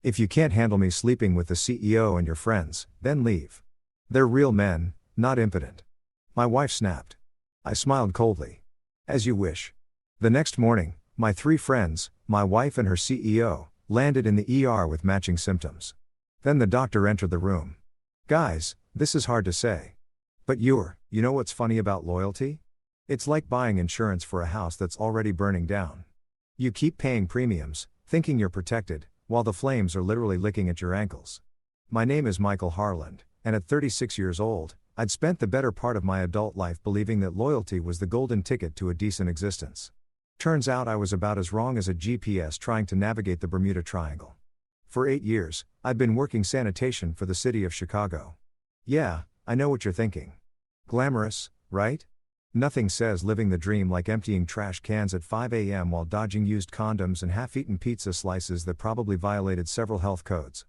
If you can't handle me sleeping with the CEO and your friends, then leave. They're real men, not impotent. My wife snapped. I smiled coldly. As you wish. The next morning, my 3 friends, my wife and her CEO, landed in the ER with matching symptoms. Then the doctor entered the room. Guys, this is hard to say. But you know what's funny about loyalty? It's like buying insurance for a house that's already burning down. You keep paying premiums, thinking you're protected, while the flames are literally licking at your ankles. My name is Michael Harland, and at 36 years old, I'd spent the better part of my adult life believing that loyalty was the golden ticket to a decent existence. Turns out I was about as wrong as a GPS trying to navigate the Bermuda Triangle. For 8 years, I'd been working sanitation for the city of Chicago. Yeah, I know what you're thinking. Glamorous, right? Nothing says living the dream like emptying trash cans at 5 a.m. while dodging used condoms and half-eaten pizza slices that probably violated several health codes.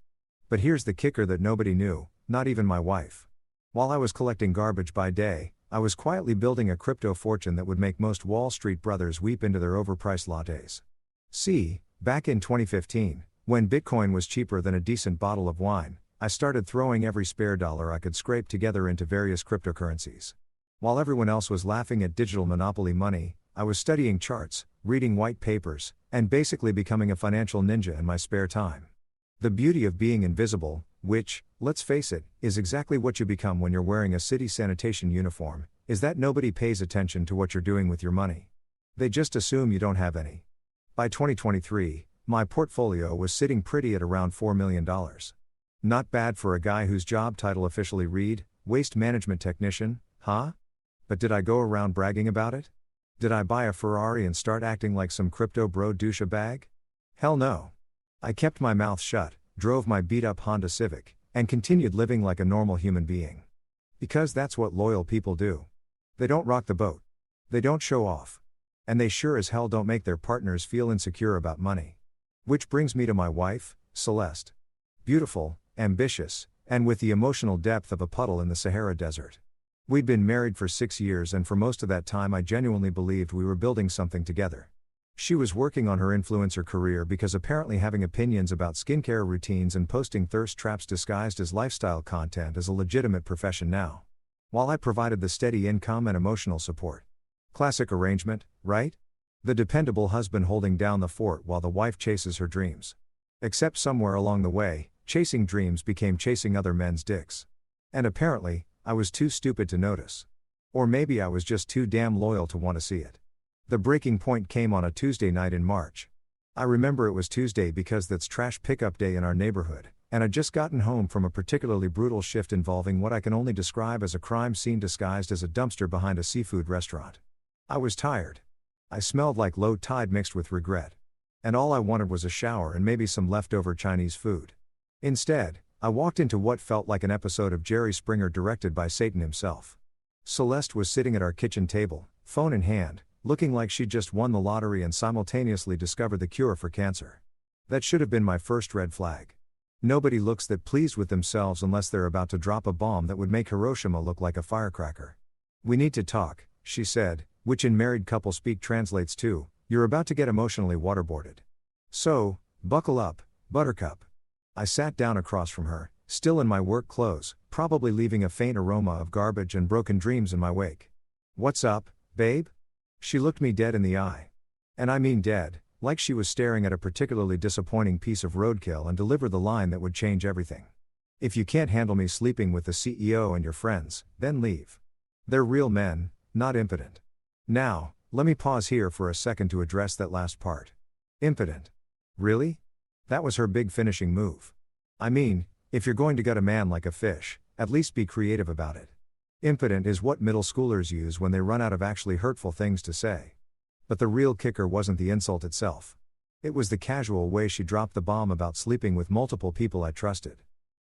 But here's the kicker that nobody knew, not even my wife. While I was collecting garbage by day, I was quietly building a crypto fortune that would make most Wall Street brothers weep into their overpriced lattes. See, back in 2015, when Bitcoin was cheaper than a decent bottle of wine, I started throwing every spare dollar I could scrape together into various cryptocurrencies. While everyone else was laughing at digital monopoly money, I was studying charts, reading white papers, and basically becoming a financial ninja in my spare time. The beauty of being invisible, which, let's face it, is exactly what you become when you're wearing a city sanitation uniform, is that nobody pays attention to what you're doing with your money. They just assume you don't have any. By 2023, my portfolio was sitting pretty at around $4 million. Not bad for a guy whose job title officially read, waste management technician, huh? But did I go around bragging about it? Did I buy a Ferrari and start acting like some crypto bro douchebag? Hell no. I kept my mouth shut, drove my beat-up Honda Civic, and continued living like a normal human being. Because that's what loyal people do. They don't rock the boat. They don't show off. And they sure as hell don't make their partners feel insecure about money. Which brings me to my wife, Celeste. Beautiful, ambitious, and with the emotional depth of a puddle in the Sahara Desert. We'd been married for 6 years, and for most of that time I genuinely believed we were building something together. She was working on her influencer career because apparently having opinions about skincare routines and posting thirst traps disguised as lifestyle content is a legitimate profession now. While I provided the steady income and emotional support. Classic arrangement, right? The dependable husband holding down the fort while the wife chases her dreams. Except somewhere along the way, chasing dreams became chasing other men's dicks. And apparently, I was too stupid to notice. Or maybe I was just too damn loyal to want to see it. The breaking point came on a Tuesday night in March. I remember it was Tuesday because that's trash pickup day in our neighborhood, and I'd just gotten home from a particularly brutal shift involving what I can only describe as a crime scene disguised as a dumpster behind a seafood restaurant. I was tired. I smelled like low tide mixed with regret. And all I wanted was a shower and maybe some leftover Chinese food. Instead, I walked into what felt like an episode of Jerry Springer directed by Satan himself. Celeste was sitting at our kitchen table, phone in hand, looking like she'd just won the lottery and simultaneously discovered the cure for cancer. That should have been my first red flag. Nobody looks that pleased with themselves unless they're about to drop a bomb that would make Hiroshima look like a firecracker. "We need to talk," she said, which in married couple speak translates to, "You're about to get emotionally waterboarded. So, buckle up, buttercup." I sat down across from her, still in my work clothes, probably leaving a faint aroma of garbage and broken dreams in my wake. "What's up, babe?" She looked me dead in the eye. And I mean dead, like she was staring at a particularly disappointing piece of roadkill, and delivered the line that would change everything. "If you can't handle me sleeping with the CEO and your friends, then leave. They're real men, not impotent." Now, let me pause here for a second to address that last part. Impotent. Really? That was her big finishing move. I mean, if you're going to gut a man like a fish, at least be creative about it. Impotent is what middle schoolers use when they run out of actually hurtful things to say. But the real kicker wasn't the insult itself. It was the casual way she dropped the bomb about sleeping with multiple people I trusted.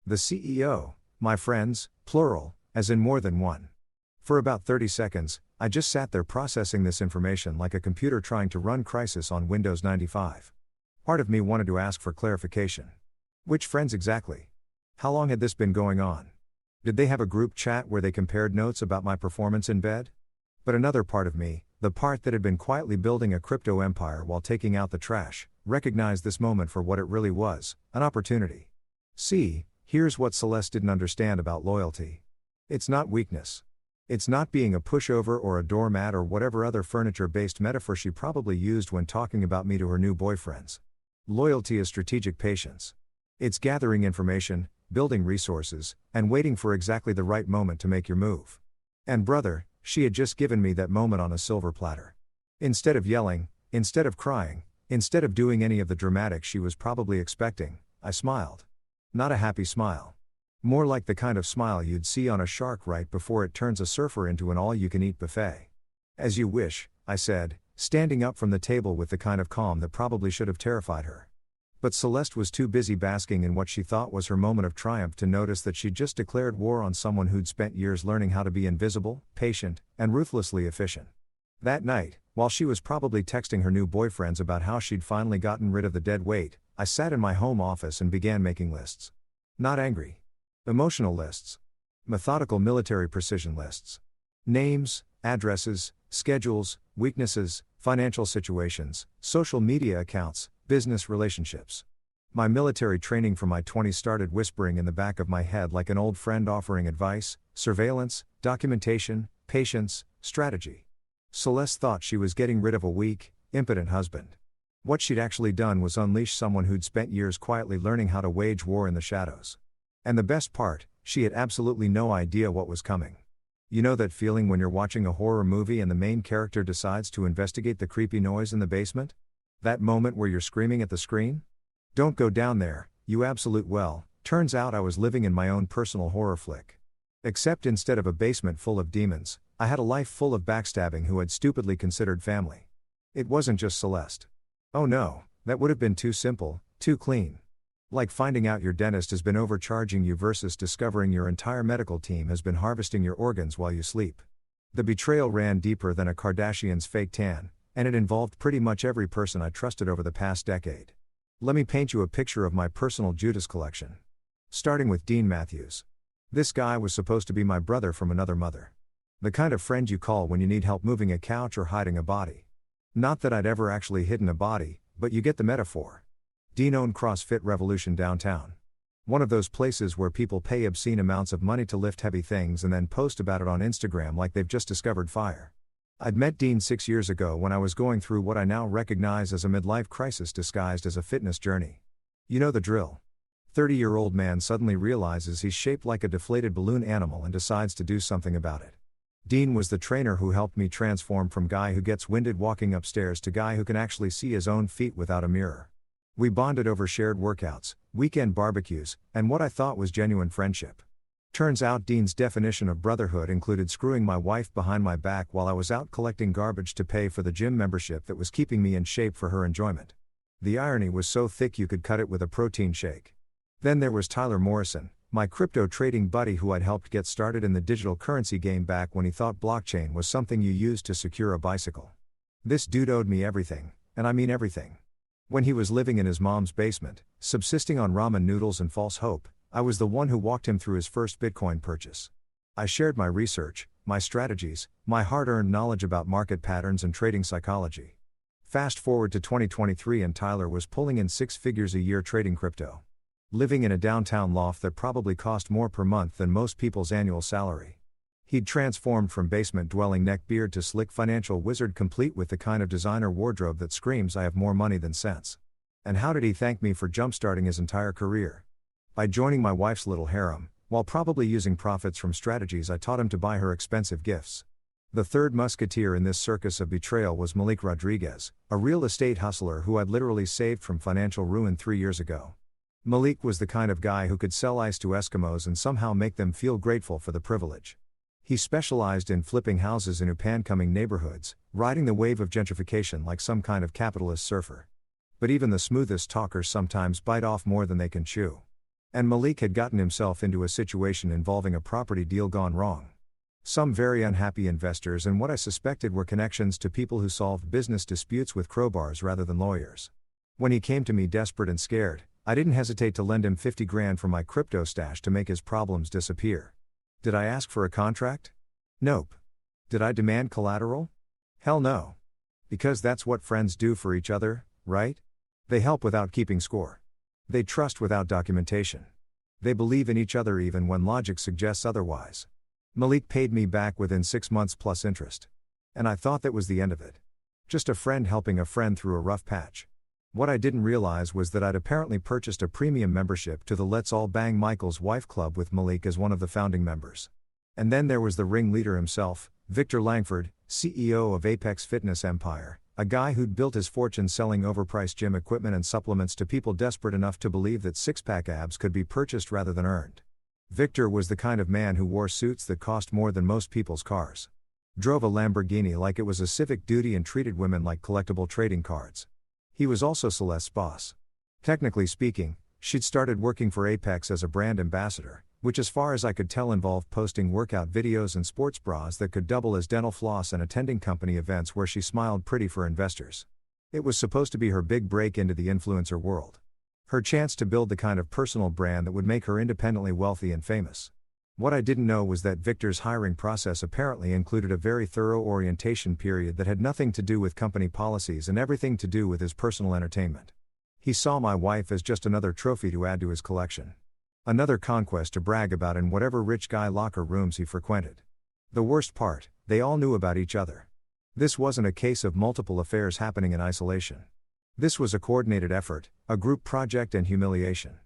The CEO, my friends, plural, as in more than one. For about 30 seconds, I just sat there processing this information like a computer trying to run Crisis on Windows 95. Part of me wanted to ask for clarification. Which friends exactly? How long had this been going on? Did they have a group chat where they compared notes about my performance in bed? But another part of me, the part that had been quietly building a crypto empire while taking out the trash, recognized this moment for what it really was, an opportunity. See, here's what Celeste didn't understand about loyalty. It's not weakness. It's not being a pushover or a doormat or whatever other furniture-based metaphor she probably used when talking about me to her new boyfriends. Loyalty is strategic patience. It's gathering information, building resources, and waiting for exactly the right moment to make your move. And brother, she had just given me that moment on a silver platter. Instead of yelling, instead of crying, instead of doing any of the dramatics she was probably expecting, I smiled. Not a happy smile. More like the kind of smile you'd see on a shark right before it turns a surfer into an all-you-can-eat buffet. As you wish, I said, standing up from the table with the kind of calm that probably should have terrified her. But Celeste was too busy basking in what she thought was her moment of triumph to notice that she'd just declared war on someone who'd spent years learning how to be invisible, patient, and ruthlessly efficient. That night, while she was probably texting her new boyfriends about how she'd finally gotten rid of the dead weight, I sat in my home office and began making lists. Not angry. Emotional lists. Methodical military precision lists. Names, addresses, schedules, weaknesses, financial situations, social media accounts, business relationships. My military training from my 20s started whispering in the back of my head like an old friend offering advice, surveillance, documentation, patience, strategy. Celeste thought she was getting rid of a weak, impotent husband. What she'd actually done was unleash someone who'd spent years quietly learning how to wage war in the shadows. And the best part, she had absolutely no idea what was coming. You know that feeling when you're watching a horror movie and the main character decides to investigate the creepy noise in the basement? That moment where you're screaming at the screen? Don't go down there, you absolute well. Turns out I was living in my own personal horror flick. Except instead of a basement full of demons, I had a life full of backstabbing who had stupidly considered family. It wasn't just Celeste. Oh no, that would have been too simple, too clean. Like finding out your dentist has been overcharging you versus discovering your entire medical team has been harvesting your organs while you sleep. The betrayal ran deeper than a Kardashian's fake tan, and it involved pretty much every person I trusted over the past decade. Let me paint you a picture of my personal Judas collection. Starting with Dean Matthews. This guy was supposed to be my brother from another mother. The kind of friend you call when you need help moving a couch or hiding a body. Not that I'd ever actually hidden a body, but you get the metaphor. Dean owned CrossFit Revolution downtown. One of those places where people pay obscene amounts of money to lift heavy things and then post about it on Instagram like they've just discovered fire. I'd met Dean 6 years ago when I was going through what I now recognize as a midlife crisis disguised as a fitness journey. You know the drill. 30-year-old man suddenly realizes he's shaped like a deflated balloon animal and decides to do something about it. Dean was the trainer who helped me transform from guy who gets winded walking upstairs to guy who can actually see his own feet without a mirror. We bonded over shared workouts, weekend barbecues, and what I thought was genuine friendship. Turns out Dean's definition of brotherhood included screwing my wife behind my back while I was out collecting garbage to pay for the gym membership that was keeping me in shape for her enjoyment. The irony was so thick you could cut it with a protein shake. Then there was Tyler Morrison, my crypto trading buddy who I'd helped get started in the digital currency game back when he thought blockchain was something you used to secure a bicycle. This dude owed me everything, and I mean everything. When he was living in his mom's basement, subsisting on ramen noodles and false hope, I was the one who walked him through his first Bitcoin purchase. I shared my research, my strategies, my hard-earned knowledge about market patterns and trading psychology. Fast forward to 2023 and Tyler was pulling in 6 figures a year trading crypto. Living in a downtown loft that probably cost more per month than most people's annual salary. He'd transformed from basement-dwelling neckbeard to slick financial wizard complete with the kind of designer wardrobe that screams I have more money than sense. And how did he thank me for jumpstarting his entire career? By joining my wife's little harem, while probably using profits from strategies I taught him to buy her expensive gifts. The third musketeer in this circus of betrayal was Malik Rodriguez, a real estate hustler who I'd literally saved from financial ruin 3 years ago. Malik was the kind of guy who could sell ice to Eskimos and somehow make them feel grateful for the privilege. He specialized in flipping houses in up-and-coming neighborhoods, riding the wave of gentrification like some kind of capitalist surfer. But even the smoothest talkers sometimes bite off more than they can chew. And Malik had gotten himself into a situation involving a property deal gone wrong. Some very unhappy investors and what I suspected were connections to people who solved business disputes with crowbars rather than lawyers. When he came to me desperate and scared, I didn't hesitate to lend him 50 grand from my crypto stash to make his problems disappear. Did I ask for a contract? Nope. Did I demand collateral? Hell no. Because that's what friends do for each other, right? They help without keeping score. They trust without documentation. They believe in each other even when logic suggests otherwise. Malik paid me back within 6 months plus interest. And I thought that was the end of it. Just a friend helping a friend through a rough patch. What I didn't realize was that I'd apparently purchased a premium membership to the Let's All Bang Michael's Wife Club with Malik as one of the founding members. And then there was the ringleader himself, Victor Langford, CEO of Apex Fitness Empire, a guy who'd built his fortune selling overpriced gym equipment and supplements to people desperate enough to believe that six-pack abs could be purchased rather than earned. Victor was the kind of man who wore suits that cost more than most people's cars. Drove a Lamborghini like it was a civic duty and treated women like collectible trading cards. He was also Celeste's boss. Technically speaking, she'd started working for Apex as a brand ambassador, which as far as I could tell involved posting workout videos and sports bras that could double as dental floss and attending company events where she smiled pretty for investors. It was supposed to be her big break into the influencer world. Her chance to build the kind of personal brand that would make her independently wealthy and famous. What I didn't know was that Victor's hiring process apparently included a very thorough orientation period that had nothing to do with company policies and everything to do with his personal entertainment. He saw my wife as just another trophy to add to his collection. Another conquest to brag about in whatever rich guy locker rooms he frequented. The worst part, they all knew about each other. This wasn't a case of multiple affairs happening in isolation. This was a coordinated effort, a group project and humiliation.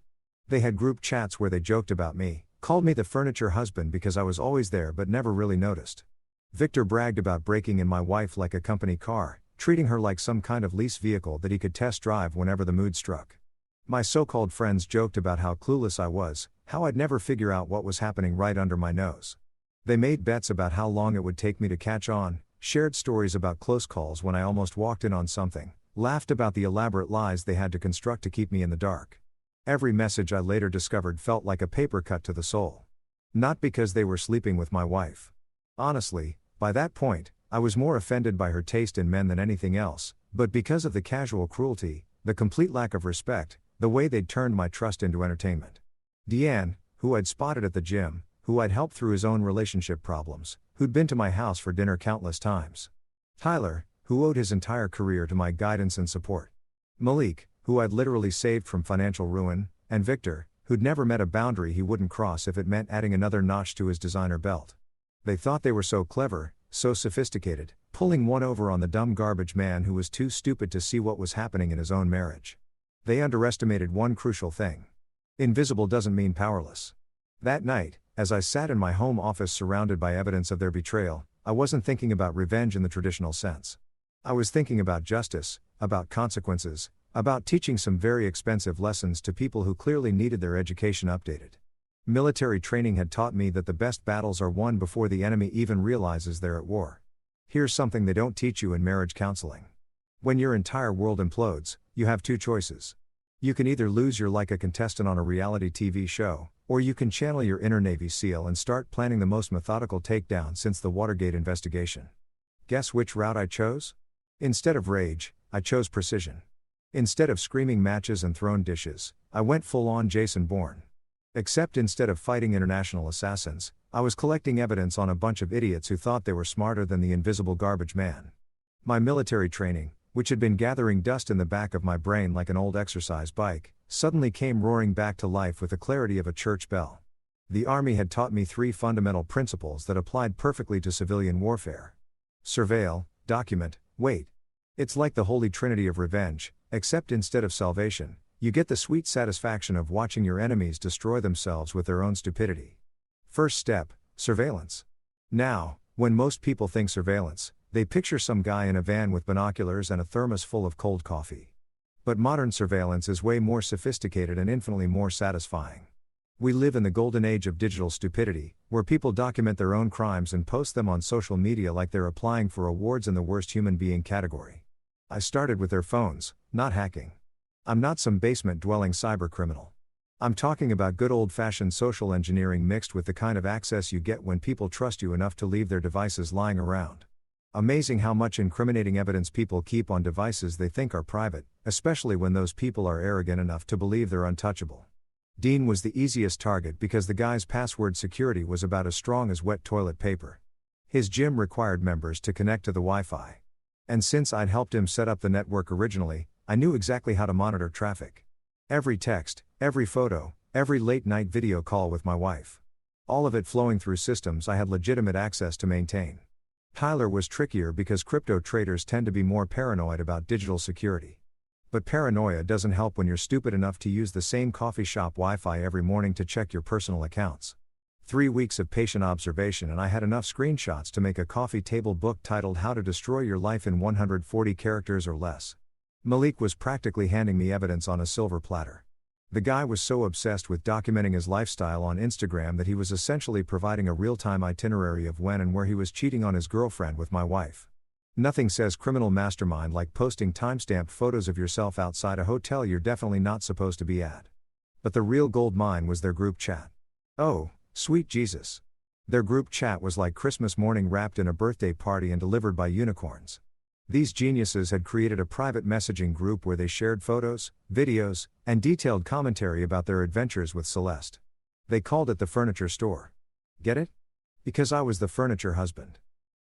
They had group chats where they joked about me, called me the furniture husband because I was always there but never really noticed. Victor bragged about breaking in my wife like a company car, treating her like some kind of lease vehicle that he could test drive whenever the mood struck. My so-called friends joked about how clueless I was, how I'd never figure out what was happening right under my nose. They made bets about how long it would take me to catch on, shared stories about close calls when I almost walked in on something, laughed about the elaborate lies they had to construct to keep me in the dark. Every message I later discovered felt like a paper cut to the soul. Not because they were sleeping with my wife. Honestly, by that point, I was more offended by her taste in men than anything else, but because of the casual cruelty, the complete lack of respect, the way they'd turned my trust into entertainment. Deanne, who I'd spotted at the gym, who I'd helped through his own relationship problems, who'd been to my house for dinner countless times. Tyler, who owed his entire career to my guidance and support. Malik, who I'd literally saved from financial ruin, and Victor, who'd never met a boundary he wouldn't cross if it meant adding another notch to his designer belt. They thought they were so clever, so sophisticated, pulling one over on the dumb garbage man who was too stupid to see what was happening in his own marriage. They underestimated one crucial thing. Invisible doesn't mean powerless. That night, as I sat in my home office surrounded by evidence of their betrayal, I wasn't thinking about revenge in the traditional sense. I was thinking about justice, about consequences, about teaching some very expensive lessons to people who clearly needed their education updated. Military training had taught me that the best battles are won before the enemy even realizes they're at war. Here's something they don't teach you in marriage counseling. When your entire world implodes, you have two choices. You can either lose your like a contestant on a reality TV show, or you can channel your inner Navy SEAL and start planning the most methodical takedown since the Watergate investigation. Guess which route I chose? Instead of rage, I chose precision. Instead of screaming matches and thrown dishes, I went full-on Jason Bourne. Except instead of fighting international assassins, I was collecting evidence on a bunch of idiots who thought they were smarter than the invisible garbage man. My military training, which had been gathering dust in the back of my brain like an old exercise bike, suddenly came roaring back to life with the clarity of a church bell. The Army had taught me 3 fundamental principles that applied perfectly to civilian warfare. Surveil, document, wait. It's like the holy trinity of revenge, except instead of salvation, you get the sweet satisfaction of watching your enemies destroy themselves with their own stupidity. First step, surveillance. Now, when most people think surveillance, they picture some guy in a van with binoculars and a thermos full of cold coffee. But modern surveillance is way more sophisticated and infinitely more satisfying. We live in the golden age of digital stupidity, where people document their own crimes and post them on social media like they're applying for awards in the worst human being category. I started with their phones, not hacking. I'm not some basement-dwelling cybercriminal. I'm talking about good old-fashioned social engineering mixed with the kind of access you get when people trust you enough to leave their devices lying around. Amazing how much incriminating evidence people keep on devices they think are private, especially when those people are arrogant enough to believe they're untouchable. Dean was the easiest target because the guy's password security was about as strong as wet toilet paper. His gym required members to connect to the Wi-Fi. And since I'd helped him set up the network originally, I knew exactly how to monitor traffic. Every text, every photo, every late-night video call with my wife. All of it flowing through systems I had legitimate access to maintain. Tyler was trickier because crypto traders tend to be more paranoid about digital security. But paranoia doesn't help when you're stupid enough to use the same coffee shop Wi-Fi every morning to check your personal accounts. 3 weeks of patient observation and I had enough screenshots to make a coffee table book titled How to Destroy Your Life in 140 Characters or Less. Malik was practically handing me evidence on a silver platter. The guy was so obsessed with documenting his lifestyle on Instagram that he was essentially providing a real-time itinerary of when and where he was cheating on his girlfriend with my wife. Nothing says criminal mastermind like posting timestamped photos of yourself outside a hotel you're definitely not supposed to be at. But the real gold mine was their group chat. Oh, sweet Jesus. Their group chat was like Christmas morning wrapped in a birthday party and delivered by unicorns. These geniuses had created a private messaging group where they shared photos, videos, and detailed commentary about their adventures with Celeste. They called it the furniture store. Get it? Because I was the furniture husband.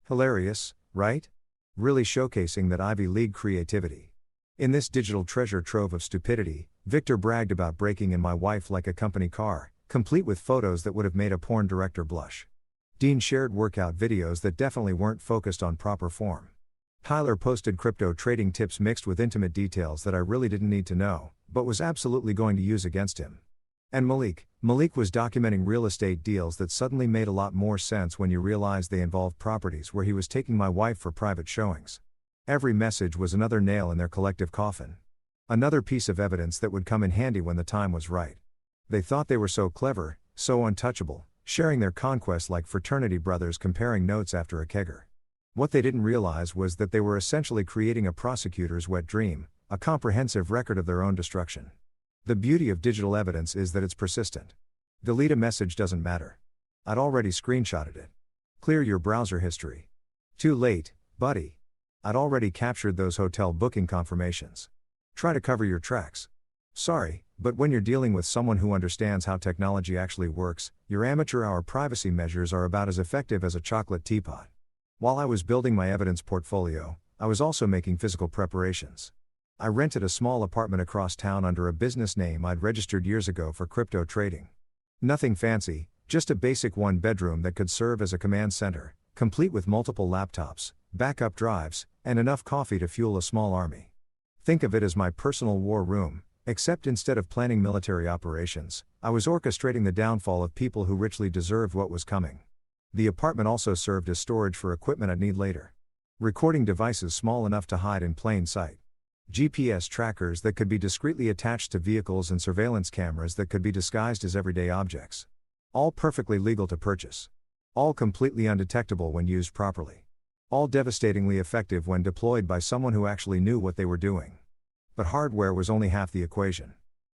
Hilarious, right? Really showcasing that Ivy League creativity. In this digital treasure trove of stupidity, Victor bragged about breaking in my wife like a company car, complete with photos that would have made a porn director blush. Dean shared workout videos that definitely weren't focused on proper form. Tyler posted crypto trading tips mixed with intimate details that I really didn't need to know, but was absolutely going to use against him. And Malik was documenting real estate deals that suddenly made a lot more sense when you realized they involved properties where he was taking my wife for private showings. Every message was another nail in their collective coffin. Another piece of evidence that would come in handy when the time was right. They thought they were so clever, so untouchable, sharing their conquests like fraternity brothers comparing notes after a kegger. What they didn't realize was that they were essentially creating a prosecutor's wet dream, a comprehensive record of their own destruction. The beauty of digital evidence is that it's persistent. Delete a message doesn't matter. I'd already screenshotted it. Clear your browser history. Too late, buddy. I'd already captured those hotel booking confirmations. Try to cover your tracks. Sorry, but when you're dealing with someone who understands how technology actually works, your amateur hour privacy measures are about as effective as a chocolate teapot. While I was building my evidence portfolio, I was also making physical preparations. I rented a small apartment across town under a business name I'd registered years ago for crypto trading. Nothing fancy, just a basic one-bedroom that could serve as a command center, complete with multiple laptops, backup drives, and enough coffee to fuel a small army. Think of it as my personal war room, except instead of planning military operations, I was orchestrating the downfall of people who richly deserved what was coming. The apartment also served as storage for equipment I'd need later. Recording devices small enough to hide in plain sight. GPS trackers that could be discreetly attached to vehicles and surveillance cameras that could be disguised as everyday objects. All perfectly legal to purchase. All completely undetectable when used properly. All devastatingly effective when deployed by someone who actually knew what they were doing. But hardware was only half the equation.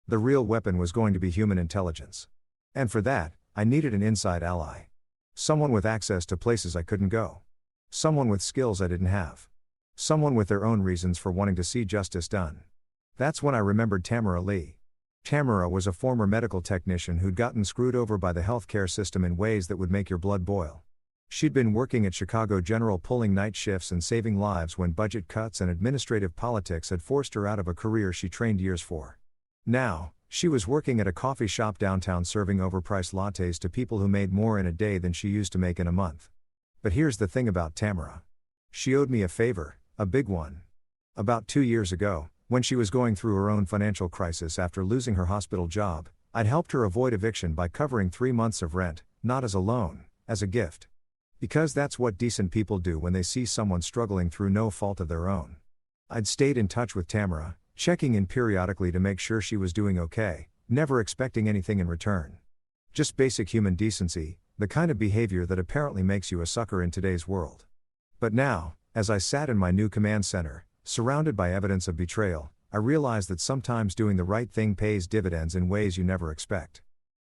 The real weapon was going to be human intelligence. And for that, I needed an inside ally. Someone with access to places I couldn't go. Someone with skills I didn't have. Someone with their own reasons for wanting to see justice done. That's when I remembered Tamara Lee. Tamara was a former medical technician who'd gotten screwed over by the healthcare system in ways that would make your blood boil. She'd been working at Chicago General pulling night shifts and saving lives when budget cuts and administrative politics had forced her out of a career she trained years for. Now, she was working at a coffee shop downtown serving overpriced lattes to people who made more in a day than she used to make in a month. But here's the thing about Tamara. She owed me a favor, a big one. About 2 years ago, when she was going through her own financial crisis after losing her hospital job, I'd helped her avoid eviction by covering 3 months of rent, not as a loan, as a gift. Because that's what decent people do when they see someone struggling through no fault of their own. I'd stayed in touch with Tamara, checking in periodically to make sure she was doing okay, never expecting anything in return. Just basic human decency, the kind of behavior that apparently makes you a sucker in today's world. But now, as I sat in my new command center, surrounded by evidence of betrayal, I realized that sometimes doing the right thing pays dividends in ways you never expect.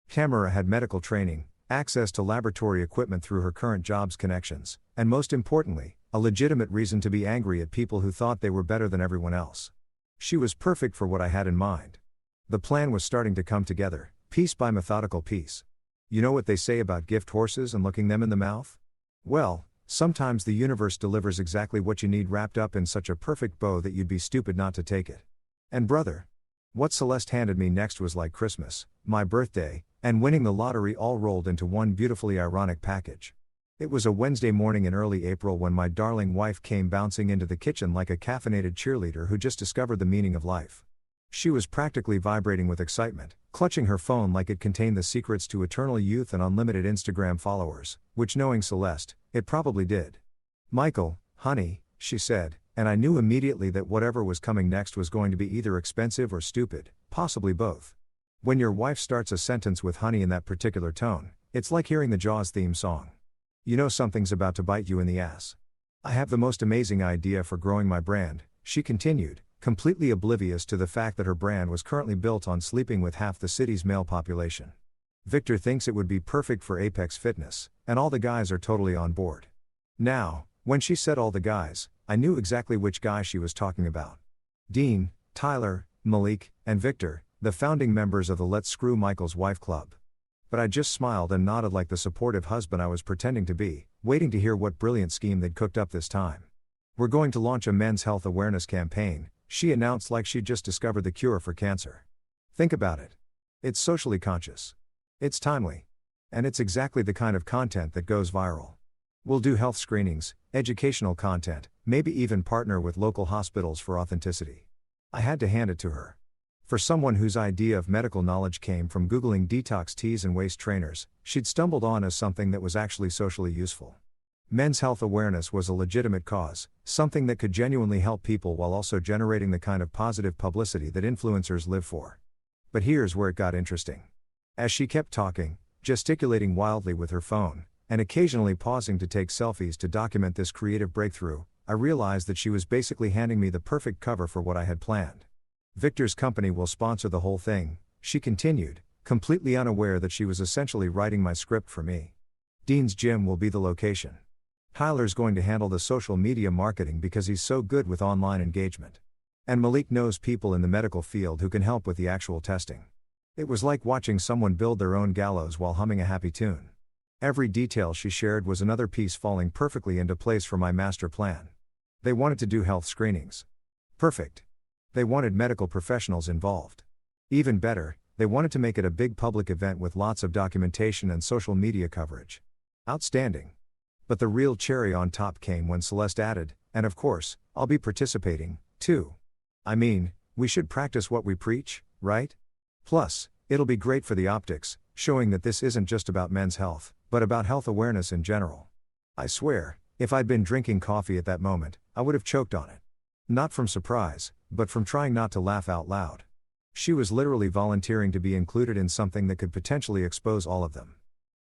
Tamara had medical training, access to laboratory equipment through her current job's connections, and most importantly, a legitimate reason to be angry at people who thought they were better than everyone else. She was perfect for what I had in mind. The plan was starting to come together, piece by methodical piece. You know what they say about gift horses and looking them in the mouth? Well, sometimes the universe delivers exactly what you need wrapped up in such a perfect bow that you'd be stupid not to take it. And brother, what Celeste handed me next was like Christmas, my birthday, and winning the lottery all rolled into one beautifully ironic package. It was a Wednesday morning in early April when my darling wife came bouncing into the kitchen like a caffeinated cheerleader who just discovered the meaning of life. She was practically vibrating with excitement, clutching her phone like it contained the secrets to eternal youth and unlimited Instagram followers, which, knowing Celeste, it probably did. "Michael, honey," she said, and I knew immediately that whatever was coming next was going to be either expensive or stupid, possibly both. When your wife starts a sentence with honey in that particular tone, it's like hearing the Jaws theme song. You know something's about to bite you in the ass. "I have the most amazing idea for growing my brand," she continued, completely oblivious to the fact that her brand was currently built on sleeping with half the city's male population. "Victor thinks it would be perfect for Apex Fitness, and all the guys are totally on board." Now, when she said all the guys, I knew exactly which guy she was talking about. Dean, Tyler, Malik, and Victor, the founding members of the Let's Screw Michael's Wife Club. But I just smiled and nodded like the supportive husband I was pretending to be, waiting to hear what brilliant scheme they'd cooked up this time. "We're going to launch a men's health awareness campaign," she announced like she'd just discovered the cure for cancer. "Think about it. It's socially conscious. It's timely. And it's exactly the kind of content that goes viral. We'll do health screenings, educational content, maybe even partner with local hospitals for authenticity." I had to hand it to her. For someone whose idea of medical knowledge came from Googling detox teas and waist trainers, she'd stumbled on as something that was actually socially useful. Men's health awareness was a legitimate cause, something that could genuinely help people while also generating the kind of positive publicity that influencers live for. But here's where it got interesting. As she kept talking, gesticulating wildly with her phone, and occasionally pausing to take selfies to document this creative breakthrough, I realized that she was basically handing me the perfect cover for what I had planned. "Victor's company will sponsor the whole thing," she continued, completely unaware that she was essentially writing my script for me. "Dean's gym will be the location. Tyler's going to handle the social media marketing because he's so good with online engagement. And Malik knows people in the medical field who can help with the actual testing." It was like watching someone build their own gallows while humming a happy tune. Every detail she shared was another piece falling perfectly into place for my master plan. They wanted to do health screenings. Perfect. They wanted medical professionals involved. Even better, they wanted to make it a big public event with lots of documentation and social media coverage. Outstanding. But the real cherry on top came when Celeste added, "And of course, I'll be participating, too. I mean, we should practice what we preach, right? Plus, it'll be great for the optics, showing that this isn't just about men's health, but about health awareness in general." I swear, if I'd been drinking coffee at that moment, I would have choked on it. Not from surprise, but from trying not to laugh out loud. She was literally volunteering to be included in something that could potentially expose all of them.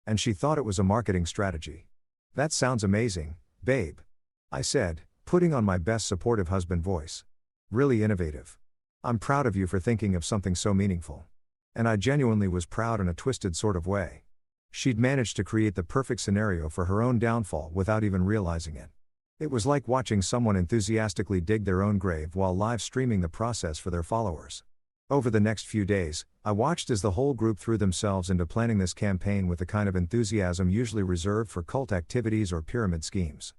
And she thought it was a marketing strategy. "That sounds amazing, babe," I said, putting on my best supportive husband voice. "Really innovative. I'm proud of you for thinking of something so meaningful." And I genuinely was proud in a twisted sort of way. She'd managed to create the perfect scenario for her own downfall without even realizing it. It was like watching someone enthusiastically dig their own grave while live streaming the process for their followers. Over the next few days, I watched as the whole group threw themselves into planning this campaign with the kind of enthusiasm usually reserved for cult activities or pyramid schemes.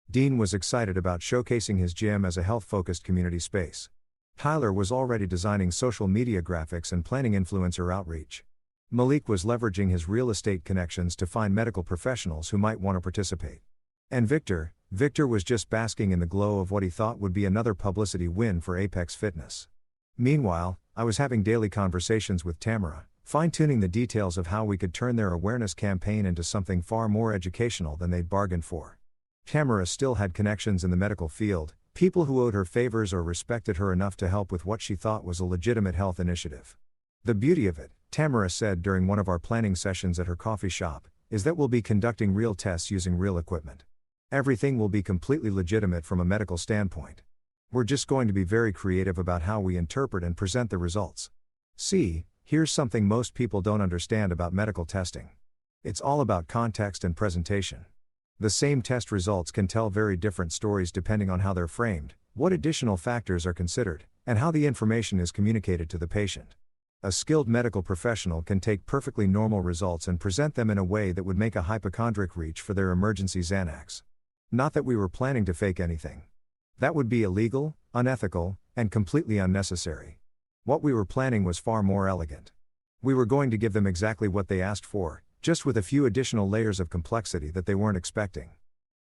Dean was excited about showcasing his gym as a health-focused community space. Tyler was already designing social media graphics and planning influencer outreach. Malik was leveraging his real estate connections to find medical professionals who might want to participate. And Victor was just basking in the glow of what he thought would be another publicity win for Apex Fitness. Meanwhile, I was having daily conversations with Tamara, fine-tuning the details of how we could turn their awareness campaign into something far more educational than they'd bargained for. Tamara still had connections in the medical field, people who owed her favors or respected her enough to help with what she thought was a legitimate health initiative. "The beauty of it," Tamara said during one of our planning sessions at her coffee shop, "is that we'll be conducting real tests using real equipment. Everything will be completely legitimate from a medical standpoint. We're just going to be very creative about how we interpret and present the results. See, here's something most people don't understand about medical testing. It's all about context and presentation. The same test results can tell very different stories depending on how they're framed, what additional factors are considered, and how the information is communicated to the patient. A skilled medical professional can take perfectly normal results and present them in a way that would make a hypochondriac reach for their emergency Xanax. Not that we were planning to fake anything. That would be illegal, unethical, and completely unnecessary. What we were planning was far more elegant. We were going to give them exactly what they asked for, just with a few additional layers of complexity that they weren't expecting.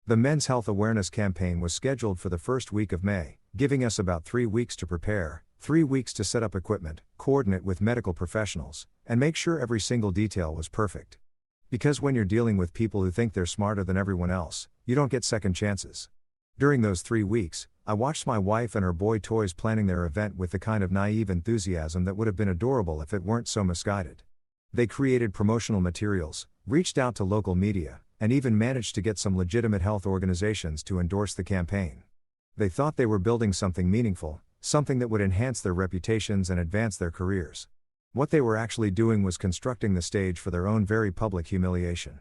The Men's Health Awareness campaign was scheduled for the first week of May, giving us about 3 weeks to prepare, 3 weeks to set up equipment, coordinate with medical professionals, and make sure every single detail was perfect. Because when you're dealing with people who think they're smarter than everyone else, you don't get second chances. During those 3 weeks, I watched my wife and her boy toys planning their event with the kind of naive enthusiasm that would have been adorable if it weren't so misguided. They created promotional materials, reached out to local media, and even managed to get some legitimate health organizations to endorse the campaign. They thought they were building something meaningful, something that would enhance their reputations and advance their careers. What they were actually doing was constructing the stage for their own very public humiliation.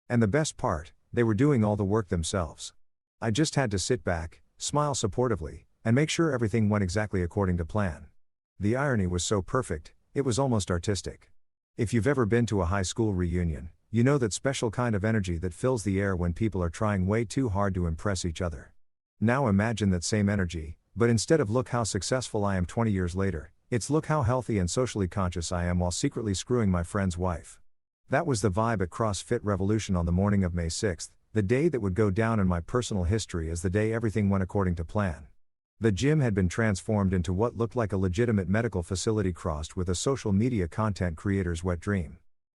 And the best part, they were doing all the work themselves. I just had to sit back, smile supportively, and make sure everything went exactly according to plan. The irony was so perfect, it was almost artistic. If you've ever been to a high school reunion, you know that special kind of energy that fills the air when people are trying way too hard to impress each other. Now imagine that same energy, but instead of "look how successful I am 20 years later," it's "look how healthy and socially conscious I am while secretly screwing my friend's wife." That was the vibe at CrossFit Revolution on the morning of May 6th, the day that would go down in my personal history as the day everything went according to plan. The gym had been transformed into what looked like a legitimate medical facility crossed with a social media content creator's wet dream.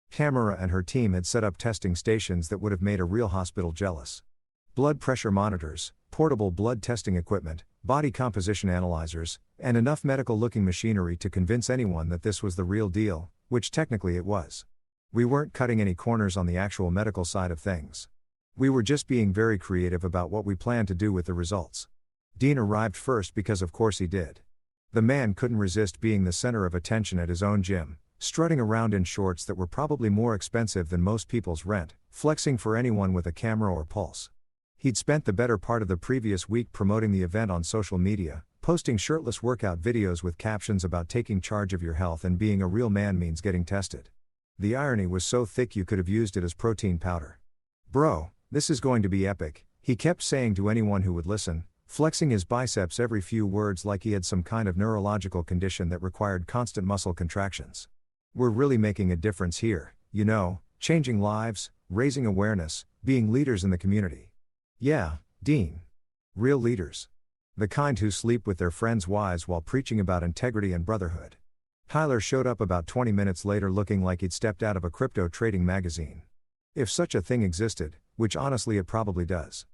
Tamara and her team had set up testing stations that would have made a real hospital jealous. Blood pressure monitors, portable blood testing equipment, body composition analyzers, and enough medical-looking machinery to convince anyone that this was the real deal, which technically it was. We weren't cutting any corners on the actual medical side of things. We were just being very creative about what we planned to do with the results. Dean arrived first because of course he did. The man couldn't resist being the center of attention at his own gym, strutting around in shorts that were probably more expensive than most people's rent, flexing for anyone with a camera or pulse. He'd spent the better part of the previous week promoting the event on social media, posting shirtless workout videos with captions about taking charge of your health and being a real man means getting tested. The irony was so thick you could have used it as protein powder. "Bro, this is going to be epic," he kept saying to anyone who would listen, flexing his biceps every few words like he had some kind of neurological condition that required constant muscle contractions. "We're really making a difference here, you know, changing lives, raising awareness, being leaders in the community." Yeah, Dean. Real leaders. The kind who sleep with their friends' wives while preaching about integrity and brotherhood. Tyler showed up about 20 minutes later looking like he'd stepped out of a crypto trading magazine. If such a thing existed, which honestly it probably does.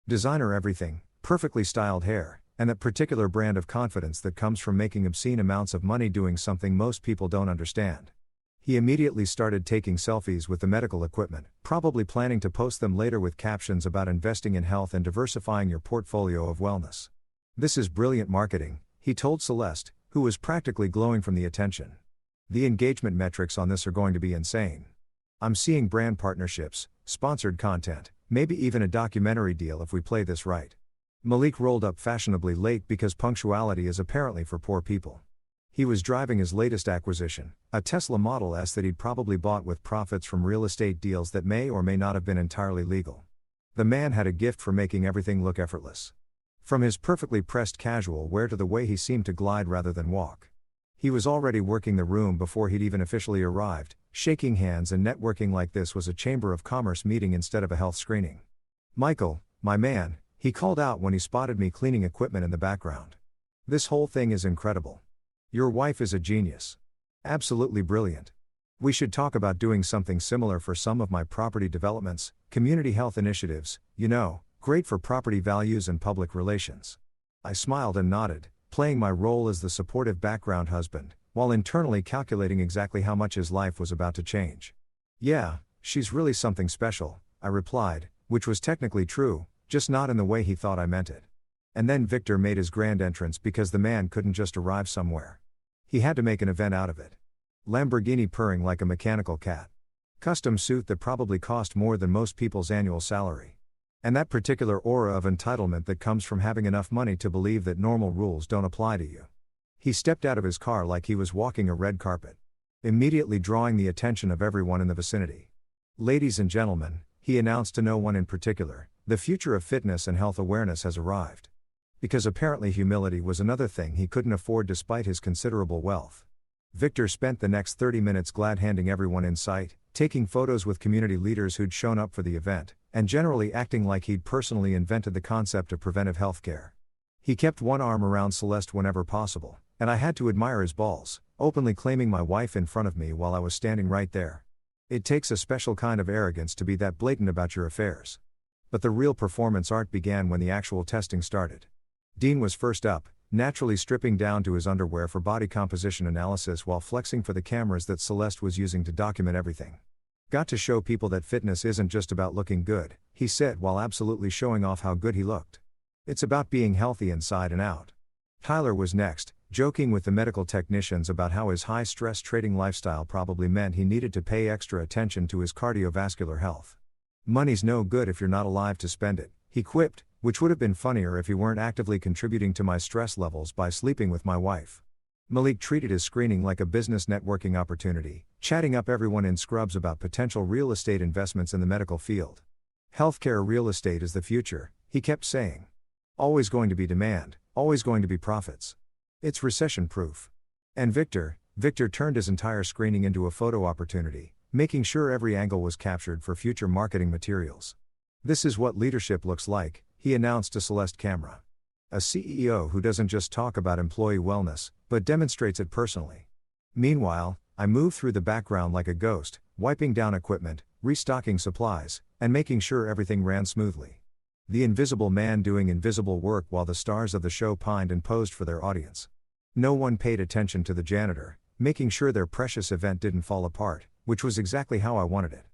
Designer everything, perfectly styled hair, and that particular brand of confidence that comes from making obscene amounts of money doing something most people don't understand. He immediately started taking selfies with the medical equipment, probably planning to post them later with captions about investing in health and diversifying your portfolio of wellness. "This is brilliant marketing," he told Celeste, who was practically glowing from the attention. "The engagement metrics on this are going to be insane. I'm seeing brand partnerships, sponsored content, maybe even a documentary deal if we play this right." Malik rolled up fashionably late because punctuality is apparently for poor people. He was driving his latest acquisition, a Tesla Model S that he'd probably bought with profits from real estate deals that may or may not have been entirely legal. The man had a gift for making everything look effortless. From his perfectly pressed casual wear to the way he seemed to glide rather than walk. He was already working the room before he'd even officially arrived, shaking hands and networking like this was a Chamber of Commerce meeting instead of a health screening. "Michael, my man," he called out when he spotted me cleaning equipment in the background. "This whole thing is incredible. Your wife is a genius. Absolutely brilliant. We should talk about doing something similar for some of my property developments, community health initiatives, you know, great for property values and public relations." I smiled and nodded, playing my role as the supportive background husband, while internally calculating exactly how much his life was about to change. "Yeah, she's really something special," I replied, which was technically true, just not in the way he thought I meant it. And then Victor made his grand entrance because the man couldn't just arrive somewhere. He had to make an event out of it. Lamborghini purring like a mechanical cat. Custom suit that probably cost more than most people's annual salary. And that particular aura of entitlement that comes from having enough money to believe that normal rules don't apply to you. He stepped out of his car like he was walking a red carpet, immediately drawing the attention of everyone in the vicinity. "Ladies and gentlemen," he announced to no one in particular, The future of fitness and health awareness has arrived. Because apparently humility was another thing he couldn't afford despite his considerable wealth. Victor spent the next 30 minutes glad-handing everyone in sight, taking photos with community leaders who'd shown up for the event, and generally acting like he'd personally invented the concept of preventive healthcare. He kept one arm around Celeste whenever possible, and I had to admire his balls, openly claiming my wife in front of me while I was standing right there. It takes a special kind of arrogance to be that blatant about your affairs. But the real performance art began when the actual testing started. Dean was first up, naturally stripping down to his underwear for body composition analysis while flexing for the cameras that Celeste was using to document everything. "Got to show people that fitness isn't just about looking good," he said while absolutely showing off how good he looked. "It's about being healthy inside and out." Tyler was next, joking with the medical technicians about how his high-stress trading lifestyle probably meant he needed to pay extra attention to his cardiovascular health. "Money's no good if you're not alive to spend it," he quipped, which would have been funnier if he weren't actively contributing to my stress levels by sleeping with my wife. Malik treated his screening like a business networking opportunity, chatting up everyone in scrubs about potential real estate investments in the medical field. "Healthcare real estate is the future," he kept saying. "Always going to be demand, always going to be profits. It's recession-proof." And Victor turned his entire screening into a photo opportunity, making sure every angle was captured for future marketing materials. "This is what leadership looks like," he announced to Celeste camera. "A CEO who doesn't just talk about employee wellness, but demonstrates it personally." Meanwhile, I moved through the background like a ghost, wiping down equipment, restocking supplies, and making sure everything ran smoothly. The invisible man doing invisible work while the stars of the show pined and posed for their audience. No one paid attention to the janitor, making sure their precious event didn't fall apart, which was exactly how I wanted it.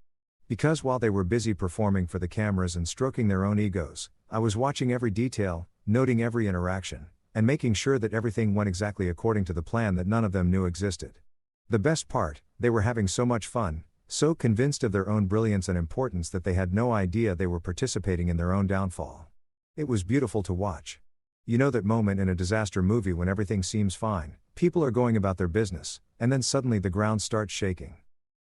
Because while they were busy performing for the cameras and stroking their own egos, I was watching every detail, noting every interaction, and making sure that everything went exactly according to the plan that none of them knew existed. The best part, they were having so much fun, so convinced of their own brilliance and importance that they had no idea they were participating in their own downfall. It was beautiful to watch. You know that moment in a disaster movie when everything seems fine, people are going about their business, and then suddenly the ground starts shaking.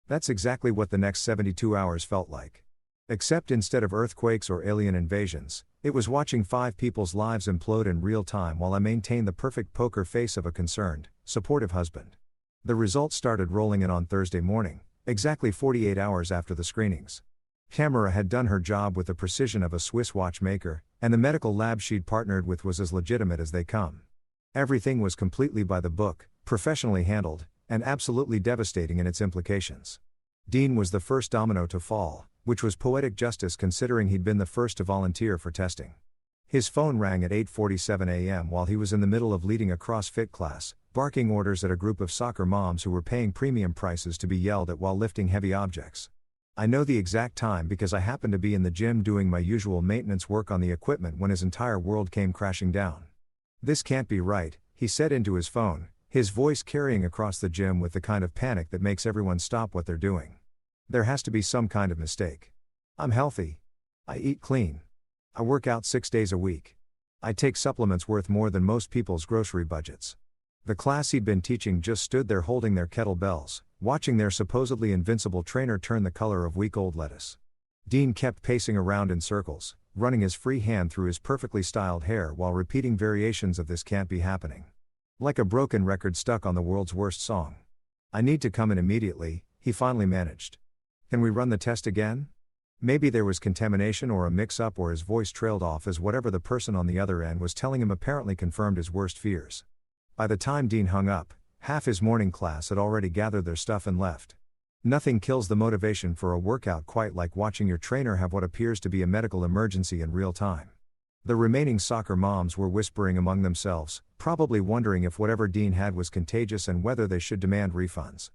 That's exactly what the next 72 hours felt like. Except instead of earthquakes or alien invasions, it was watching 5 people's lives implode in real time while I maintained the perfect poker face of a concerned, supportive husband. The results started rolling in on Thursday morning, exactly 48 hours after the screenings. Camera had done her job with the precision of a Swiss watchmaker, and the medical lab she'd partnered with was as legitimate as they come. Everything was completely by the book, professionally handled, and absolutely devastating in its implications. Dean was the first domino to fall, which was poetic justice considering he'd been the first to volunteer for testing. His phone rang at 8:47 a.m. while he was in the middle of leading a CrossFit class, barking orders at a group of soccer moms who were paying premium prices to be yelled at while lifting heavy objects. I know the exact time because I happened to be in the gym doing my usual maintenance work on the equipment when his entire world came crashing down. "This can't be right," he said into his phone, his voice carrying across the gym with the kind of panic that makes everyone stop what they're doing. "There has to be some kind of mistake. I'm healthy. I eat clean. I work out 6 days a week. I take supplements worth more than most people's grocery budgets." The class he'd been teaching just stood there holding their kettlebells, watching their supposedly invincible trainer turn the color of week-old lettuce. Dean kept pacing around in circles, running his free hand through his perfectly styled hair while repeating variations of "this can't be happening." Like a broken record stuck on the world's worst song. "I need to come in immediately," he finally managed. "Can we run the test again?" Maybe there was contamination or a mix-up or his voice trailed off as whatever the person on the other end was telling him apparently confirmed his worst fears. By the time Dean hung up, half his morning class had already gathered their stuff and left. Nothing kills the motivation for a workout quite like watching your trainer have what appears to be a medical emergency in real time. The remaining soccer moms were whispering among themselves, probably wondering if whatever Dean had was contagious and whether they should demand refunds.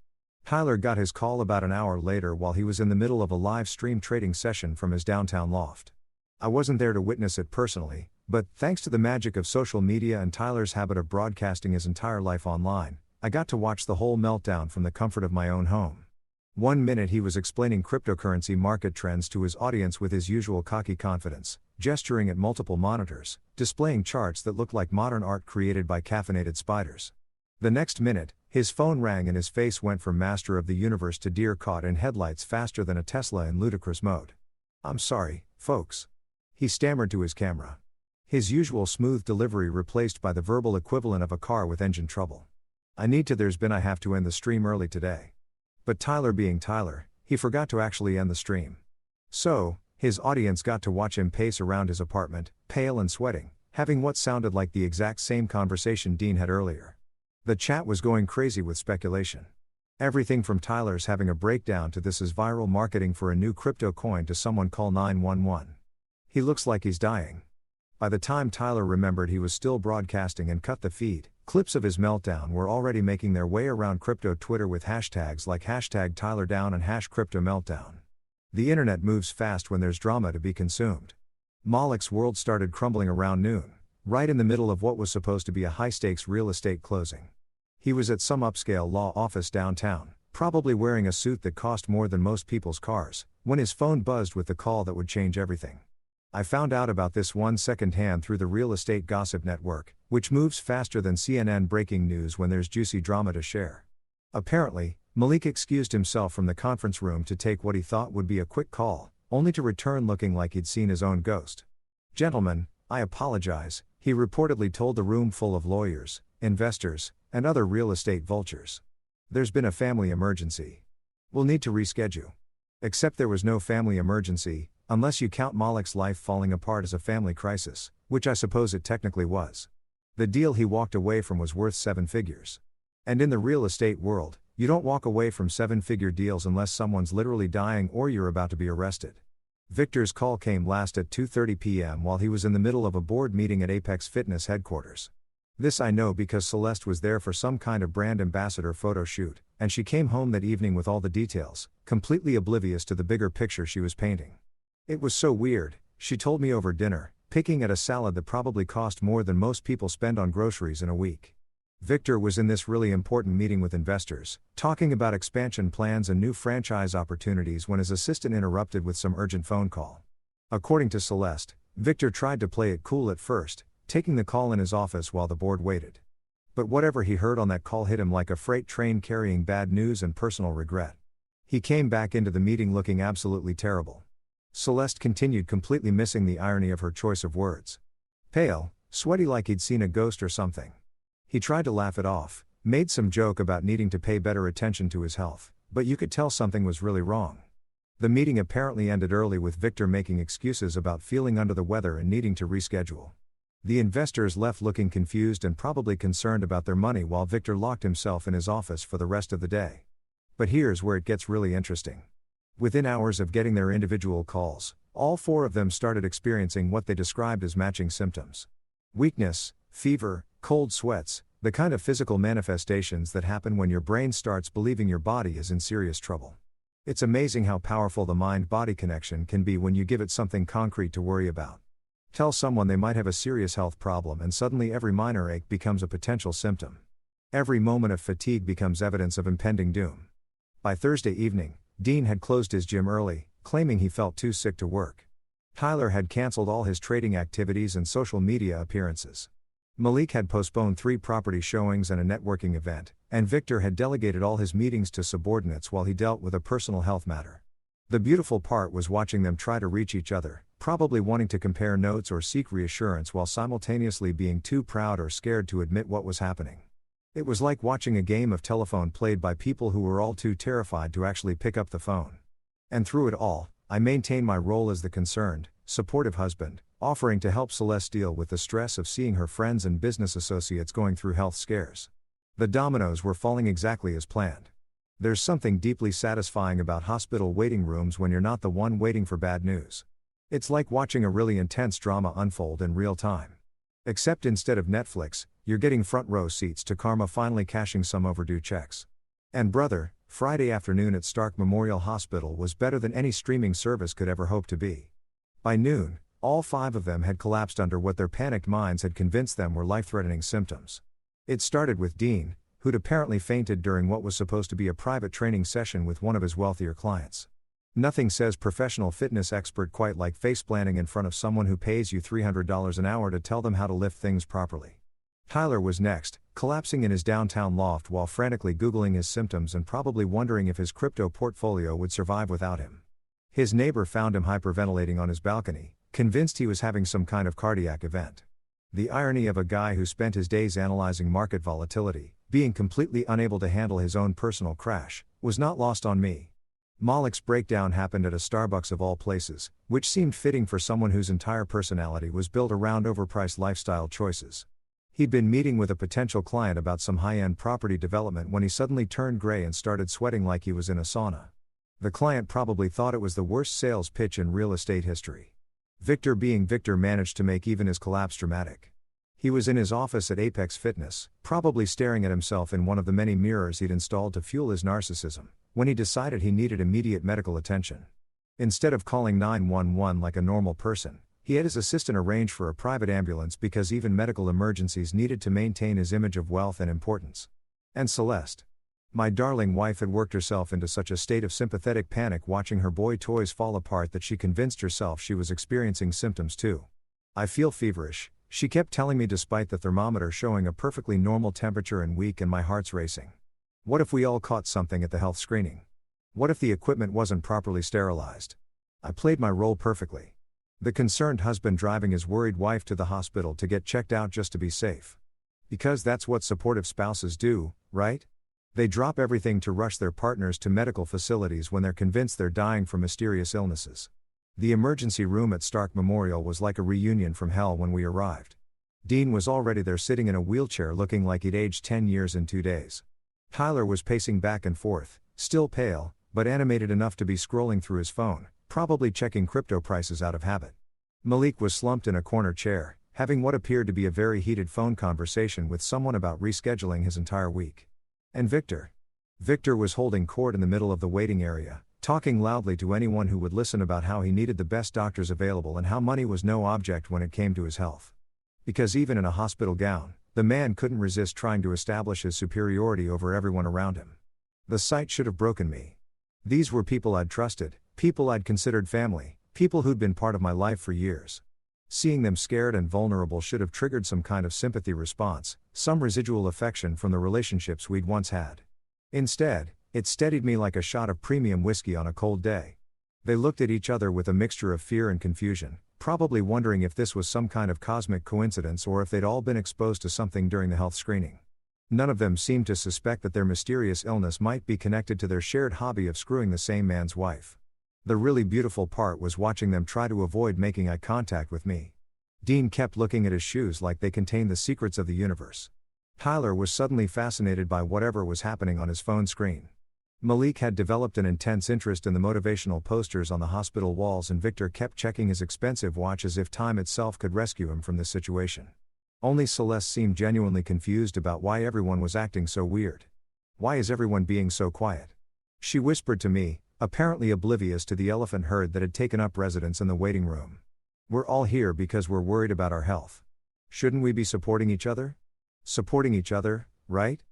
Tyler got his call about an hour later while he was in the middle of a live stream trading session from his downtown loft. I wasn't there to witness it personally, but thanks to the magic of social media and Tyler's habit of broadcasting his entire life online, I got to watch the whole meltdown from the comfort of my own home. One minute he was explaining cryptocurrency market trends to his audience with his usual cocky confidence, gesturing at multiple monitors, displaying charts that looked like modern art created by caffeinated spiders. The next minute, his phone rang and his face went from master of the universe to deer caught in headlights faster than a Tesla in ludicrous mode. "I'm sorry, folks." He stammered to his camera. His usual smooth delivery replaced by the verbal equivalent of a car with engine trouble. I have to end the stream early today. But Tyler being Tyler, he forgot to actually end the stream. So, his audience got to watch him pace around his apartment, pale and sweating, having what sounded like the exact same conversation Dean had earlier. The chat was going crazy with speculation. Everything from Tyler's having a breakdown to this is viral marketing for a new crypto coin to someone call 911. He looks like he's dying. By the time Tyler remembered he was still broadcasting and cut the feed, clips of his meltdown were already making their way around crypto Twitter with hashtags like #TylerDown and #CryptoMeltdown. The internet moves fast when there's drama to be consumed. Malik's world started crumbling around noon, right in the middle of what was supposed to be a high-stakes real estate closing. He was at some upscale law office downtown, probably wearing a suit that cost more than most people's cars, when his phone buzzed with the call that would change everything. I found out about this one secondhand through the real estate gossip network, which moves faster than CNN breaking news when there's juicy drama to share. Apparently, Malik excused himself from the conference room to take what he thought would be a quick call, only to return looking like he'd seen his own ghost. "Gentlemen, I apologize," he reportedly told the room full of lawyers, investors, and other real estate vultures. "There's been a family emergency. We'll need to reschedule." Except there was no family emergency, unless you count Malik's life falling apart as a family crisis, which I suppose it technically was. The deal he walked away from was worth 7 figures. And in the real estate world, you don't walk away from 7-figure deals unless someone's literally dying or you're about to be arrested. Victor's call came last at 2:30 p.m. while he was in the middle of a board meeting at Apex Fitness headquarters. This I know because Celeste was there for some kind of brand ambassador photo shoot, and she came home that evening with all the details, completely oblivious to the bigger picture she was painting. "It was so weird," she told me over dinner, picking at a salad that probably cost more than most people spend on groceries in a week. Victor was in this really important meeting with investors, talking about expansion plans and new franchise opportunities when his assistant interrupted with some urgent phone call. According to Celeste, Victor tried to play it cool at first, taking the call in his office while the board waited. But whatever he heard on that call hit him like a freight train carrying bad news and personal regret. He came back into the meeting looking absolutely terrible. Celeste continued, completely missing the irony of her choice of words. Pale, sweaty like he'd seen a ghost or something. He tried to laugh it off, made some joke about needing to pay better attention to his health, but you could tell something was really wrong. The meeting apparently ended early with Victor making excuses about feeling under the weather and needing to reschedule. The investors left looking confused and probably concerned about their money while Victor locked himself in his office for the rest of the day. But here's where it gets really interesting. Within hours of getting their individual calls, all 4 of them started experiencing what they described as matching symptoms. Weakness, fever, cold sweats, the kind of physical manifestations that happen when your brain starts believing your body is in serious trouble. It's amazing how powerful the mind-body connection can be when you give it something concrete to worry about. Tell someone they might have a serious health problem and suddenly every minor ache becomes a potential symptom. Every moment of fatigue becomes evidence of impending doom. By Thursday evening, Dean had closed his gym early, claiming he felt too sick to work. Tyler had canceled all his trading activities and social media appearances. Malik had postponed 3 property showings and a networking event, and Victor had delegated all his meetings to subordinates while he dealt with a personal health matter. The beautiful part was watching them try to reach each other, probably wanting to compare notes or seek reassurance while simultaneously being too proud or scared to admit what was happening. It was like watching a game of telephone played by people who were all too terrified to actually pick up the phone. And through it all, I maintained my role as the concerned, supportive husband, offering to help Celeste deal with the stress of seeing her friends and business associates going through health scares. The dominoes were falling exactly as planned. There's something deeply satisfying about hospital waiting rooms when you're not the one waiting for bad news. It's like watching a really intense drama unfold in real time. Except instead of Netflix, you're getting front row seats to karma finally cashing some overdue checks. And brother, Friday afternoon at Stark Memorial Hospital was better than any streaming service could ever hope to be. By noon, all 5 of them had collapsed under what their panicked minds had convinced them were life-threatening symptoms. It started with Dean, who'd apparently fainted during what was supposed to be a private training session with one of his wealthier clients. Nothing says professional fitness expert quite like face-planting in front of someone who pays you $300 an hour to tell them how to lift things properly. Tyler was next, collapsing in his downtown loft while frantically Googling his symptoms and probably wondering if his crypto portfolio would survive without him. His neighbor found him hyperventilating on his balcony, convinced he was having some kind of cardiac event. The irony of a guy who spent his days analyzing market volatility, being completely unable to handle his own personal crash, was not lost on me. Malik's breakdown happened at a Starbucks of all places, which seemed fitting for someone whose entire personality was built around overpriced lifestyle choices. He'd been meeting with a potential client about some high-end property development when he suddenly turned gray and started sweating like he was in a sauna. The client probably thought it was the worst sales pitch in real estate history. Victor, being Victor, managed to make even his collapse dramatic. He was in his office at Apex Fitness, probably staring at himself in one of the many mirrors he'd installed to fuel his narcissism, when he decided he needed immediate medical attention. Instead of calling 911 like a normal person, he had his assistant arrange for a private ambulance because even medical emergencies needed to maintain his image of wealth and importance. And Celeste, my darling wife, had worked herself into such a state of sympathetic panic watching her boy toys fall apart that she convinced herself she was experiencing symptoms too. "I feel feverish," she kept telling me despite the thermometer showing a perfectly normal temperature and weak, and my heart's racing. What if we all caught something at the health screening? What if the equipment wasn't properly sterilized? I played my role perfectly. The concerned husband driving his worried wife to the hospital to get checked out just to be safe. Because that's what supportive spouses do, right? They drop everything to rush their partners to medical facilities when they're convinced they're dying from mysterious illnesses. The emergency room at Stark Memorial was like a reunion from hell when we arrived. Dean was already there sitting in a wheelchair looking like he'd aged 10 years in 2 days. Tyler was pacing back and forth, still pale, but animated enough to be scrolling through his phone, probably checking crypto prices out of habit. Malik was slumped in a corner chair, having what appeared to be a very heated phone conversation with someone about rescheduling his entire week. And Victor was holding court in the middle of the waiting area, talking loudly to anyone who would listen about how he needed the best doctors available and how money was no object when it came to his health. Because even in a hospital gown, the man couldn't resist trying to establish his superiority over everyone around him. The sight should have broken me. These were people I'd trusted, people I'd considered family, people who'd been part of my life for years. Seeing them scared and vulnerable should have triggered some kind of sympathy response, some residual affection from the relationships we'd once had. Instead, it steadied me like a shot of premium whiskey on a cold day. They looked at each other with a mixture of fear and confusion, probably wondering if this was some kind of cosmic coincidence or if they'd all been exposed to something during the health screening. None of them seemed to suspect that their mysterious illness might be connected to their shared hobby of screwing the same man's wife. The really beautiful part was watching them try to avoid making eye contact with me. Dean kept looking at his shoes like they contained the secrets of the universe. Tyler was suddenly fascinated by whatever was happening on his phone screen. Malik had developed an intense interest in the motivational posters on the hospital walls, and Victor kept checking his expensive watch as if time itself could rescue him from this situation. Only Celeste seemed genuinely confused about why everyone was acting so weird. "Why is everyone being so quiet?" she whispered to me, apparently oblivious to the elephant herd that had taken up residence in the waiting room. "We're all here because we're worried about our health. Shouldn't we be supporting each other? Supporting each other, right?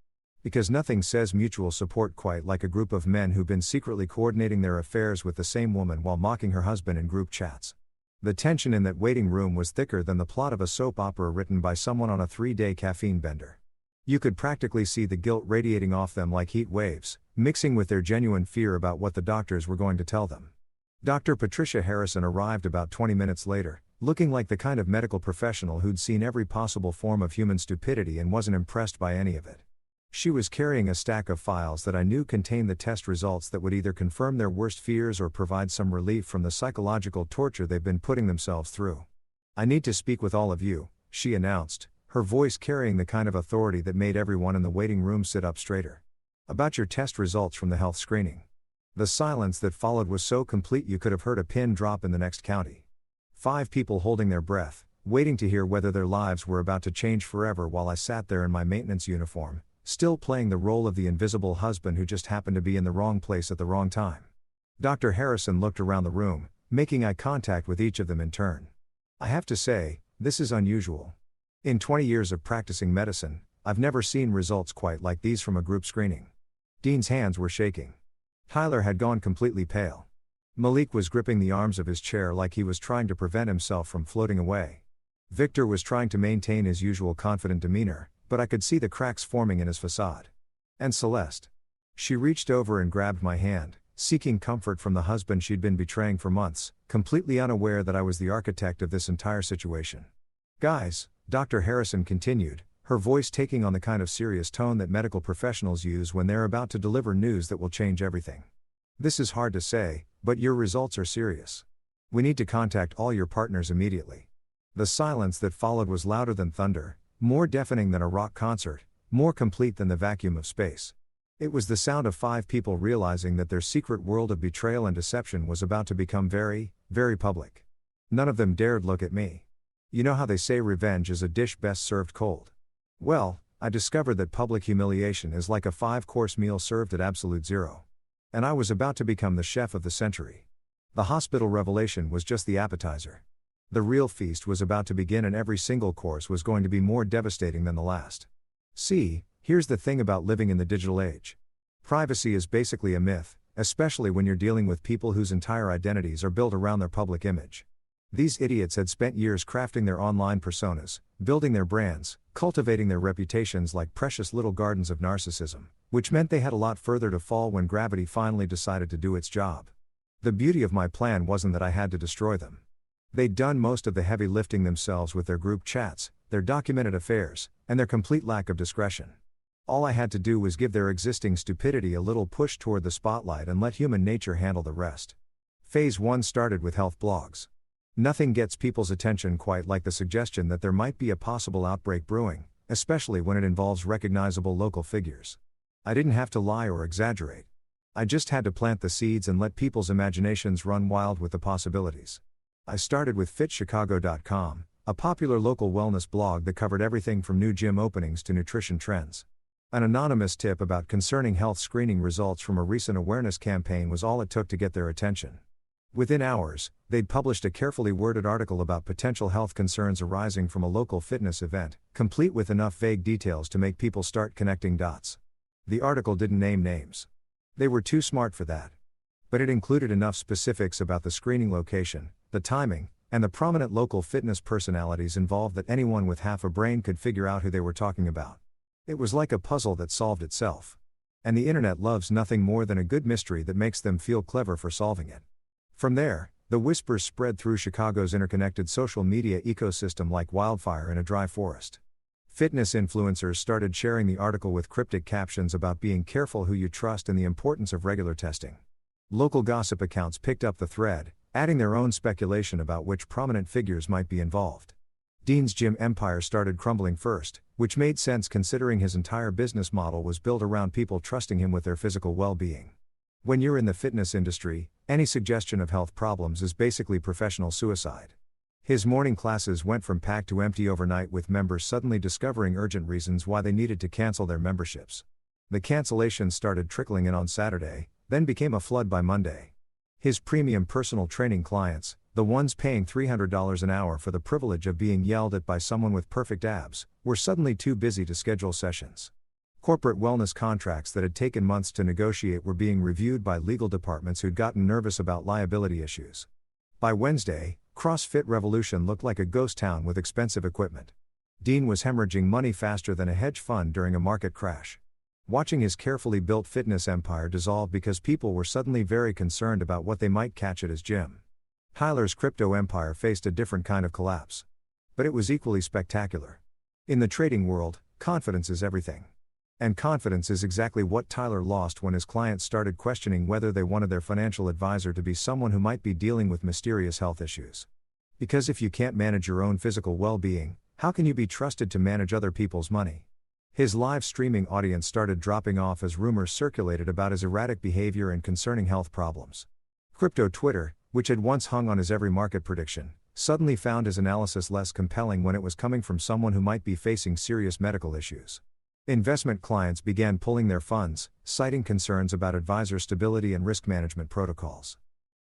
Because nothing says mutual support quite like a group of men who've been secretly coordinating their affairs with the same woman while mocking her husband in group chats." The tension in that waiting room was thicker than the plot of a soap opera written by someone on a 3-day caffeine bender. You could practically see the guilt radiating off them like heat waves, mixing with their genuine fear about what the doctors were going to tell them. Dr. Patricia Harrison arrived about 20 minutes later, looking like the kind of medical professional who'd seen every possible form of human stupidity and wasn't impressed by any of it. She was carrying a stack of files that I knew contained the test results that would either confirm their worst fears or provide some relief from the psychological torture they've been putting themselves through. "I need to speak with all of you," she announced, her voice carrying the kind of authority that made everyone in the waiting room sit up straighter. "About your test results from the health screening." The silence that followed was so complete you could have heard a pin drop in the next county. 5 people holding their breath, waiting to hear whether their lives were about to change forever, while I sat there in my maintenance uniform, still playing the role of the invisible husband who just happened to be in the wrong place at the wrong time. Dr. Harrison looked around the room, making eye contact with each of them in turn. "I have to say, this is unusual. In 20 years of practicing medicine, I've never seen results quite like these from a group screening." Dean's hands were shaking. Tyler had gone completely pale. Malik was gripping the arms of his chair like he was trying to prevent himself from floating away. Victor was trying to maintain his usual confident demeanor, but I could see the cracks forming in his facade. And Celeste. She reached over and grabbed my hand, seeking comfort from the husband she'd been betraying for months, completely unaware that I was the architect of this entire situation. Guys, Dr. Harrison continued, her voice taking on the kind of serious tone that medical professionals use when they're about to deliver news that will change everything. This is hard to say, but your results are serious. We need to contact all your partners immediately. The silence that followed was louder than thunder, more deafening than a rock concert, more complete than the vacuum of space. It was the sound of 5 people realizing that their secret world of betrayal and deception was about to become very, very public. None of them dared look at me. You know how they say revenge is a dish best served cold? Well, I discovered that public humiliation is like a 5-course meal served at absolute zero. And I was about to become the chef of the century. The hospital revelation was just the appetizer. The real feast was about to begin, and every single course was going to be more devastating than the last. See, here's the thing about living in the digital age. Privacy is basically a myth, especially when you're dealing with people whose entire identities are built around their public image. These idiots had spent years crafting their online personas, building their brands, cultivating their reputations like precious little gardens of narcissism, which meant they had a lot further to fall when gravity finally decided to do its job. The beauty of my plan wasn't that I had to destroy them. They'd done most of the heavy lifting themselves with their group chats, their documented affairs, and their complete lack of discretion. All I had to do was give their existing stupidity a little push toward the spotlight and let human nature handle the rest. Phase 1 started with health blogs. Nothing gets people's attention quite like the suggestion that there might be a possible outbreak brewing, especially when it involves recognizable local figures. I didn't have to lie or exaggerate. I just had to plant the seeds and let people's imaginations run wild with the possibilities. I started with fitchicago.com, a popular local wellness blog that covered everything from new gym openings to nutrition trends. An anonymous tip about concerning health screening results from a recent awareness campaign was all it took to get their attention. Within hours, they'd published a carefully worded article about potential health concerns arising from a local fitness event, complete with enough vague details to make people start connecting dots. The article didn't name names. They were too smart for that. But it included enough specifics about the screening location, the timing, and the prominent local fitness personalities involved that anyone with half a brain could figure out who they were talking about. It was like a puzzle that solved itself. And the internet loves nothing more than a good mystery that makes them feel clever for solving it. From there, the whispers spread through Chicago's interconnected social media ecosystem like wildfire in a dry forest. Fitness influencers started sharing the article with cryptic captions about being careful who you trust and the importance of regular testing. Local gossip accounts picked up the thread, adding their own speculation about which prominent figures might be involved. Dean's gym empire started crumbling first, which made sense considering his entire business model was built around people trusting him with their physical well-being. When you're in the fitness industry, any suggestion of health problems is basically professional suicide. His morning classes went from packed to empty overnight, with members suddenly discovering urgent reasons why they needed to cancel their memberships. The cancellations started trickling in on Saturday, then became a flood by Monday. His premium personal training clients, the ones paying $300 an hour for the privilege of being yelled at by someone with perfect abs, were suddenly too busy to schedule sessions. Corporate wellness contracts that had taken months to negotiate were being reviewed by legal departments who'd gotten nervous about liability issues. By Wednesday, CrossFit Revolution looked like a ghost town with expensive equipment. Dean was hemorrhaging money faster than a hedge fund during a market crash. Watching his carefully built fitness empire dissolve because people were suddenly very concerned about what they might catch at his gym. Tyler's crypto empire faced a different kind of collapse. But it was equally spectacular. In the trading world, confidence is everything. And confidence is exactly what Tyler lost when his clients started questioning whether they wanted their financial advisor to be someone who might be dealing with mysterious health issues. Because if you can't manage your own physical well-being, how can you be trusted to manage other people's money? His live streaming audience started dropping off as rumors circulated about his erratic behavior and concerning health problems. Crypto Twitter, which had once hung on his every market prediction, suddenly found his analysis less compelling when it was coming from someone who might be facing serious medical issues. Investment clients began pulling their funds, citing concerns about advisor stability and risk management protocols.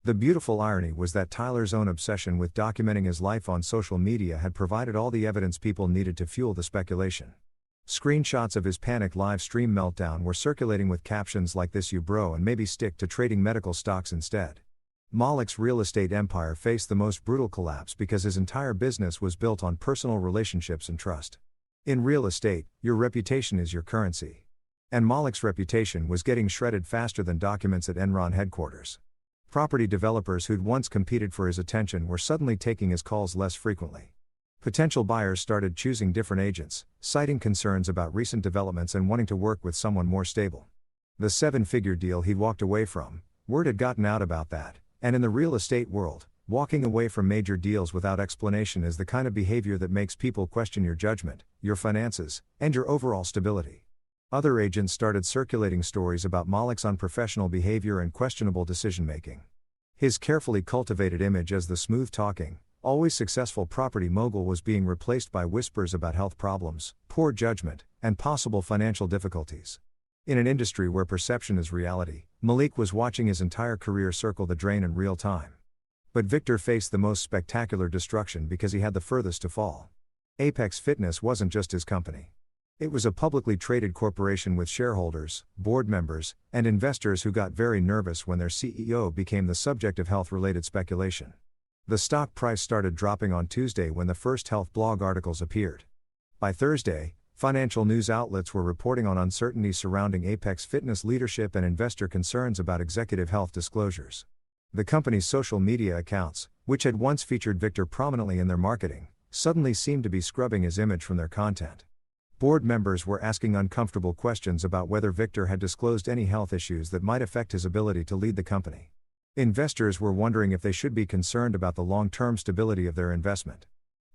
The beautiful irony was that Tyler's own obsession with documenting his life on social media had provided all the evidence people needed to fuel the speculation. Screenshots of his panicked live stream meltdown were circulating with captions like "This you bro, and maybe stick to trading medical stocks instead." Malik's real estate empire faced the most brutal collapse because his entire business was built on personal relationships and trust. In real estate, your reputation is your currency. And Malik's reputation was getting shredded faster than documents at Enron headquarters. Property developers who'd once competed for his attention were suddenly taking his calls less frequently. Potential buyers started choosing different agents, citing concerns about recent developments and wanting to work with someone more stable. The seven-figure deal he'd walked away from, word had gotten out about that, and in the real estate world, walking away from major deals without explanation is the kind of behavior that makes people question your judgment, your finances, and your overall stability. Other agents started circulating stories about Malik's unprofessional behavior and questionable decision-making. His carefully cultivated image as the smooth-talking, always successful property mogul was being replaced by whispers about health problems, poor judgment, and possible financial difficulties. In an industry where perception is reality, Malik was watching his entire career circle the drain in real time. But Victor faced the most spectacular destruction because he had the furthest to fall. Apex Fitness wasn't just his company. It was a publicly traded corporation with shareholders, board members, and investors who got very nervous when their CEO became the subject of health-related speculation. The stock price started dropping on Tuesday when the first health blog articles appeared. By Thursday, financial news outlets were reporting on uncertainty surrounding Apex Fitness leadership and investor concerns about executive health disclosures. The company's social media accounts, which had once featured Victor prominently in their marketing, suddenly seemed to be scrubbing his image from their content. Board members were asking uncomfortable questions about whether Victor had disclosed any health issues that might affect his ability to lead the company. Investors were wondering if they should be concerned about the long-term stability of their investment.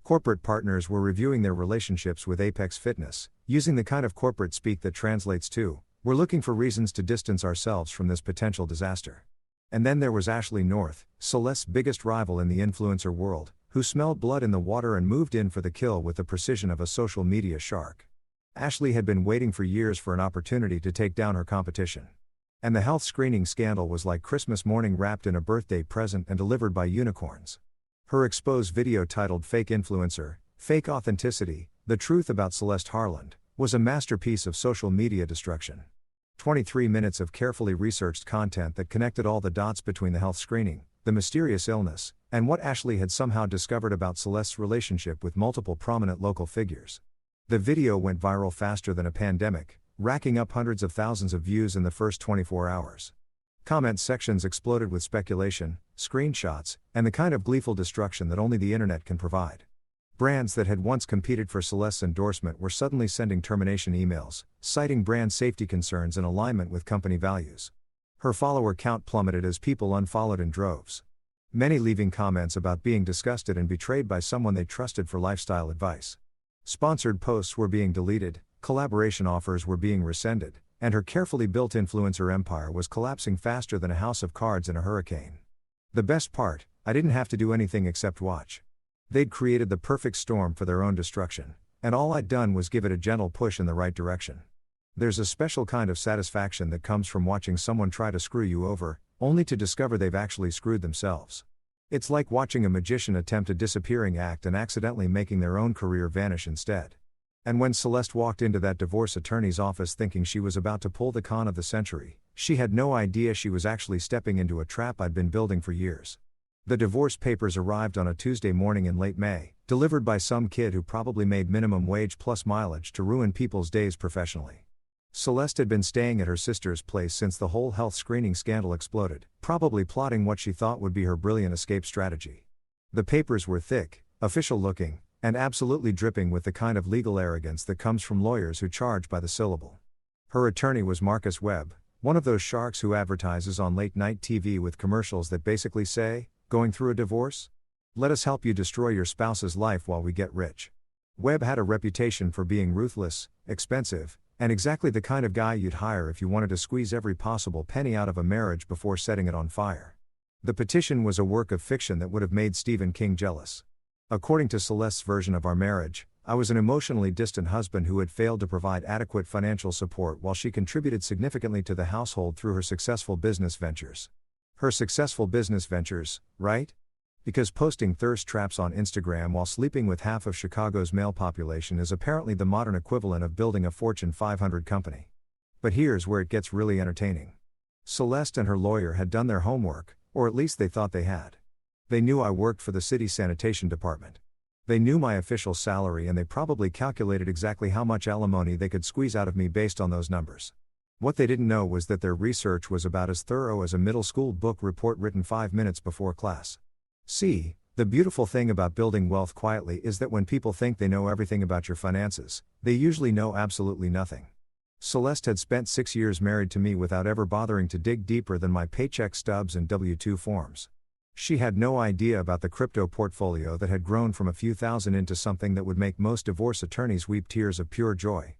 Corporate partners were reviewing their relationships with Apex Fitness, using the kind of corporate speak that translates to, "We're looking for reasons to distance ourselves from this potential disaster." And then there was Ashley North, Celeste's biggest rival in the influencer world, who smelled blood in the water and moved in for the kill with the precision of a social media shark. Ashley had been waiting for years for an opportunity to take down her competition. And the health screening scandal was like Christmas morning wrapped in a birthday present and delivered by unicorns. Her exposed video titled "Fake Influencer, Fake Authenticity, The Truth About Celeste Harland," was a masterpiece of social media destruction. 23 minutes of carefully researched content that connected all the dots between the health screening, the mysterious illness, and what Ashley had somehow discovered about Celeste's relationship with multiple prominent local figures. The video went viral faster than a pandemic, racking up hundreds of thousands of views in the first 24 hours. Comment sections exploded with speculation, screenshots, and the kind of gleeful destruction that only the internet can provide. Brands that had once competed for Celeste's endorsement were suddenly sending termination emails, citing brand safety concerns in alignment with company values. Her follower count plummeted as people unfollowed in droves. Many leaving comments about being disgusted and betrayed by someone they trusted for lifestyle advice. Sponsored posts were being deleted, collaboration offers were being rescinded, and her carefully built influencer empire was collapsing faster than a house of cards in a hurricane. The best part, I didn't have to do anything except watch. They'd created the perfect storm for their own destruction, and all I'd done was give it a gentle push in the right direction. There's a special kind of satisfaction that comes from watching someone try to screw you over, only to discover they've actually screwed themselves. It's like watching a magician attempt a disappearing act and accidentally making their own career vanish instead. And when Celeste walked into that divorce attorney's office thinking she was about to pull the con of the century, she had no idea she was actually stepping into a trap I'd been building for years. The divorce papers arrived on a Tuesday morning in late May, delivered by some kid who probably made minimum wage plus mileage to ruin people's days professionally. Celeste had been staying at her sister's place since the whole health screening scandal exploded, probably plotting what she thought would be her brilliant escape strategy. The papers were thick, official-looking, and absolutely dripping with the kind of legal arrogance that comes from lawyers who charge by the syllable. Her attorney was Marcus Webb, one of those sharks who advertises on late-night TV with commercials that basically say, "Going through a divorce? Let us help you destroy your spouse's life while we get rich." Webb had a reputation for being ruthless, expensive, and exactly the kind of guy you'd hire if you wanted to squeeze every possible penny out of a marriage before setting it on fire. The petition was a work of fiction that would have made Stephen King jealous. According to Celeste's version of our marriage, I was an emotionally distant husband who had failed to provide adequate financial support while she contributed significantly to the household through her successful business ventures. Her successful business ventures, right? Because posting thirst traps on Instagram while sleeping with half of Chicago's male population is apparently the modern equivalent of building a Fortune 500 company. But here's where it gets really entertaining. Celeste and her lawyer had done their homework, or at least they thought they had. They knew I worked for the city's sanitation department. They knew my official salary and they probably calculated exactly how much alimony they could squeeze out of me based on those numbers. What they didn't know was that their research was about as thorough as a middle school book report written 5 minutes before class. See, the beautiful thing about building wealth quietly is that when people think they know everything about your finances, they usually know absolutely nothing. Celeste had spent 6 years married to me without ever bothering to dig deeper than my paycheck stubs and W-2 forms. She had no idea about the crypto portfolio that had grown from a few thousand into something that would make most divorce attorneys weep tears of pure joy.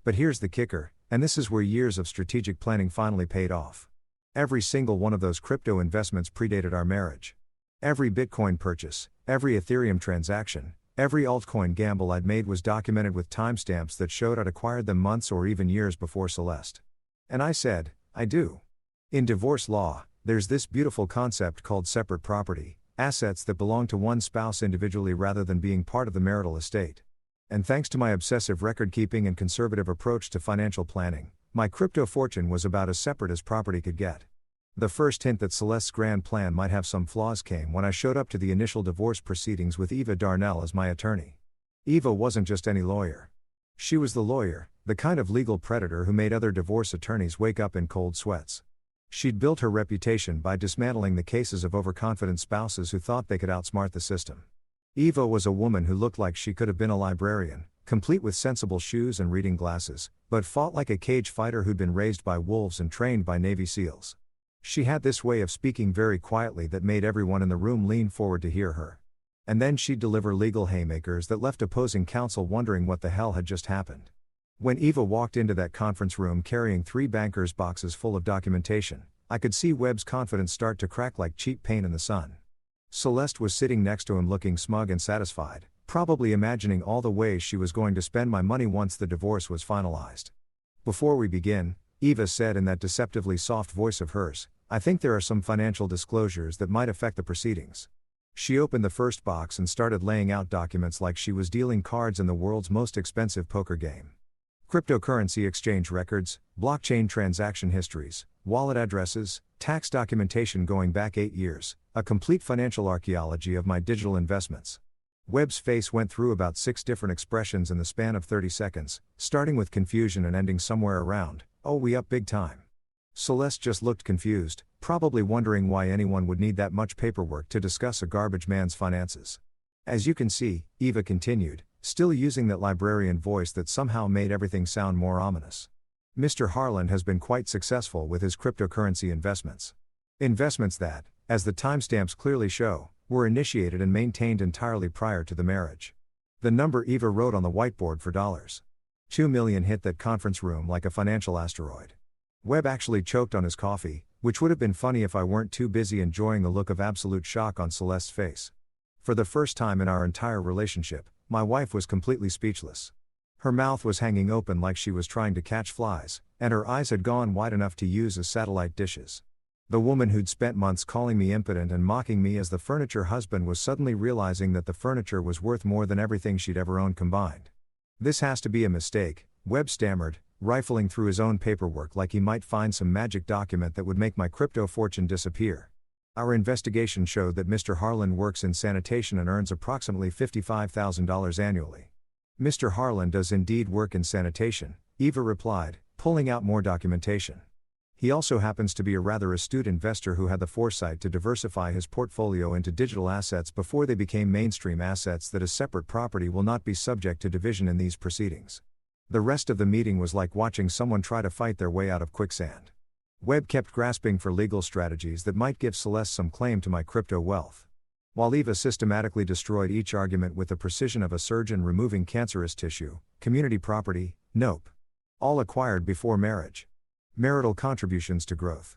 But here's the kicker, and this is where years of strategic planning finally paid off. Every single one of those crypto investments predated our marriage. Every Bitcoin purchase, every Ethereum transaction, every altcoin gamble I'd made was documented with timestamps that showed I'd acquired them months or even years before Celeste. And I said, I do. In divorce law, there's this beautiful concept called separate property, assets that belong to one spouse individually rather than being part of the marital estate. And thanks to my obsessive record-keeping and conservative approach to financial planning, my crypto fortune was about as separate as property could get. The first hint that Celeste's grand plan might have some flaws came when I showed up to the initial divorce proceedings with Eva Darnell as my attorney. Eva wasn't just any lawyer. She was the lawyer, the kind of legal predator who made other divorce attorneys wake up in cold sweats. She'd built her reputation by dismantling the cases of overconfident spouses who thought they could outsmart the system. Eva was a woman who looked like she could have been a librarian, complete with sensible shoes and reading glasses, but fought like a cage fighter who'd been raised by wolves and trained by Navy SEALs. She had this way of speaking very quietly that made everyone in the room lean forward to hear her. And then she'd deliver legal haymakers that left opposing counsel wondering what the hell had just happened. When Eva walked into that conference room carrying 3 bankers' boxes full of documentation, I could see Webb's confidence start to crack like cheap paint in the sun. Celeste was sitting next to him looking smug and satisfied, probably imagining all the ways she was going to spend my money once the divorce was finalized. Before we begin, Eva said in that deceptively soft voice of hers, I think there are some financial disclosures that might affect the proceedings. She opened the first box and started laying out documents like she was dealing cards in the world's most expensive poker game. Cryptocurrency exchange records, blockchain transaction histories, wallet addresses, tax documentation going back 8 years, a complete financial archaeology of my digital investments. Webb's face went through about 6 different expressions in the span of 30 seconds, starting with confusion and ending somewhere around, oh, we up big time. Celeste just looked confused, probably wondering why anyone would need that much paperwork to discuss a garbage man's finances. As you can see, Eva continued, still using that librarian voice that somehow made everything sound more ominous. Mr. Harland has been quite successful with his cryptocurrency investments. Investments that, as the timestamps clearly show, were initiated and maintained entirely prior to the marriage. The number Eva wrote on the whiteboard for $2 million hit that conference room like a financial asteroid. Webb actually choked on his coffee, which would have been funny if I weren't too busy enjoying the look of absolute shock on Celeste's face. For the first time in our entire relationship, my wife was completely speechless. Her mouth was hanging open like she was trying to catch flies, and her eyes had gone wide enough to use as satellite dishes. The woman who'd spent months calling me impotent and mocking me as the furniture husband was suddenly realizing that the furniture was worth more than everything she'd ever owned combined. This has to be a mistake, Webb stammered, rifling through his own paperwork like he might find some magic document that would make my crypto fortune disappear. Our investigation showed that Mr. Harland works in sanitation and earns approximately $55,000 annually. Mr. Harland does indeed work in sanitation, Eva replied, pulling out more documentation. He also happens to be a rather astute investor who had the foresight to diversify his portfolio into digital assets before they became mainstream assets that as separate property will not be subject to division in these proceedings. The rest of the meeting was like watching someone try to fight their way out of quicksand. Webb kept grasping for legal strategies that might give Celeste some claim to my crypto wealth. While Eva systematically destroyed each argument with the precision of a surgeon removing cancerous tissue, community property, nope. All acquired before marriage. Marital contributions to growth.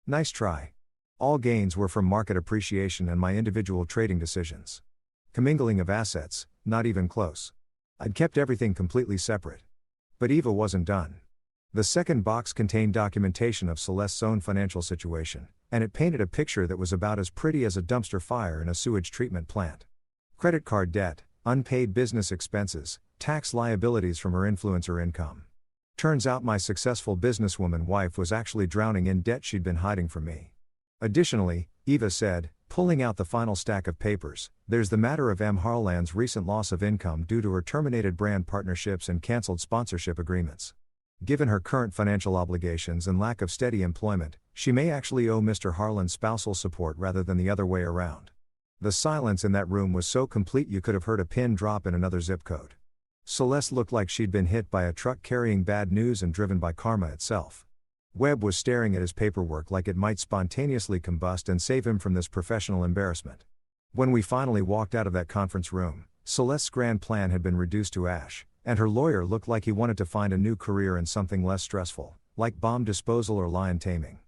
Nice try. All gains were from market appreciation and my individual trading decisions. Commingling of assets, not even close. I'd kept everything completely separate. But Eva wasn't done. The second box contained documentation of Celeste's own financial situation, and it painted a picture that was about as pretty as a dumpster fire in a sewage treatment plant. Credit card debt, unpaid business expenses, tax liabilities from her influencer income. Turns out my successful businesswoman wife was actually drowning in debt she'd been hiding from me. Additionally, Eva said, pulling out the final stack of papers, there's the matter of M. Harland's recent loss of income due to her terminated brand partnerships and cancelled sponsorship agreements. Given her current financial obligations and lack of steady employment, she may actually owe Mr. Harland spousal support rather than the other way around. The silence in that room was so complete you could have heard a pin drop in another zip code. Celeste looked like she'd been hit by a truck carrying bad news and driven by karma itself. Webb was staring at his paperwork like it might spontaneously combust and save him from this professional embarrassment. When we finally walked out of that conference room, Celeste's grand plan had been reduced to ash, and her lawyer looked like he wanted to find a new career in something less stressful, like bomb disposal or lion taming.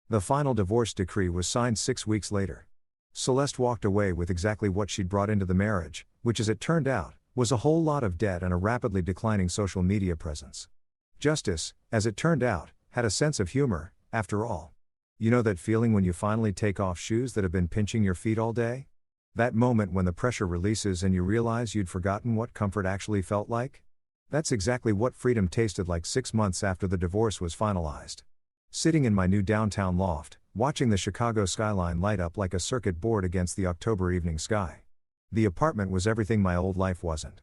The final divorce decree was signed 6 weeks later. Celeste walked away with exactly what she'd brought into the marriage, which as it turned out, was a whole lot of debt and a rapidly declining social media presence. Justice, as it turned out, had a sense of humor, after all. You know that feeling when you finally take off shoes that have been pinching your feet all day? That moment when the pressure releases and you realize you'd forgotten what comfort actually felt like? That's exactly what freedom tasted like 6 months after the divorce was finalized. Sitting in my new downtown loft, watching the Chicago skyline light up like a circuit board against the October evening sky. The apartment was everything my old life wasn't.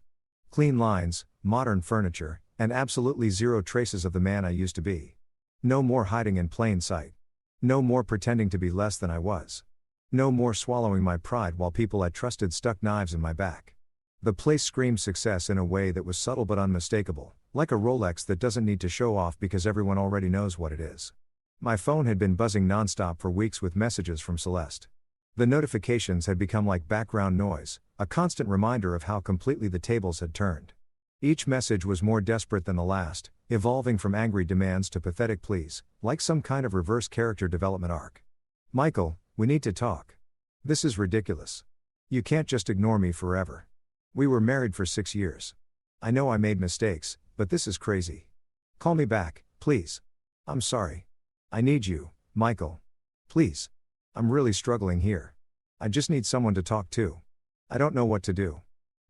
Clean lines, modern furniture, and absolutely zero traces of the man I used to be. No more hiding in plain sight. No more pretending to be less than I was. No more swallowing my pride while people I trusted stuck knives in my back. The place screamed success in a way that was subtle but unmistakable, like a Rolex that doesn't need to show off because everyone already knows what it is. My phone had been buzzing nonstop for weeks with messages from Celeste. The notifications had become like background noise, a constant reminder of how completely the tables had turned. Each message was more desperate than the last, evolving from angry demands to pathetic pleas, like some kind of reverse character development arc. Michael, we need to talk. This is ridiculous. You can't just ignore me forever. We were married for 6 years. I know I made mistakes, but this is crazy. Call me back, please. I'm sorry. I need you, Michael. Please. I'm really struggling here. I just need someone to talk to. I don't know what to do.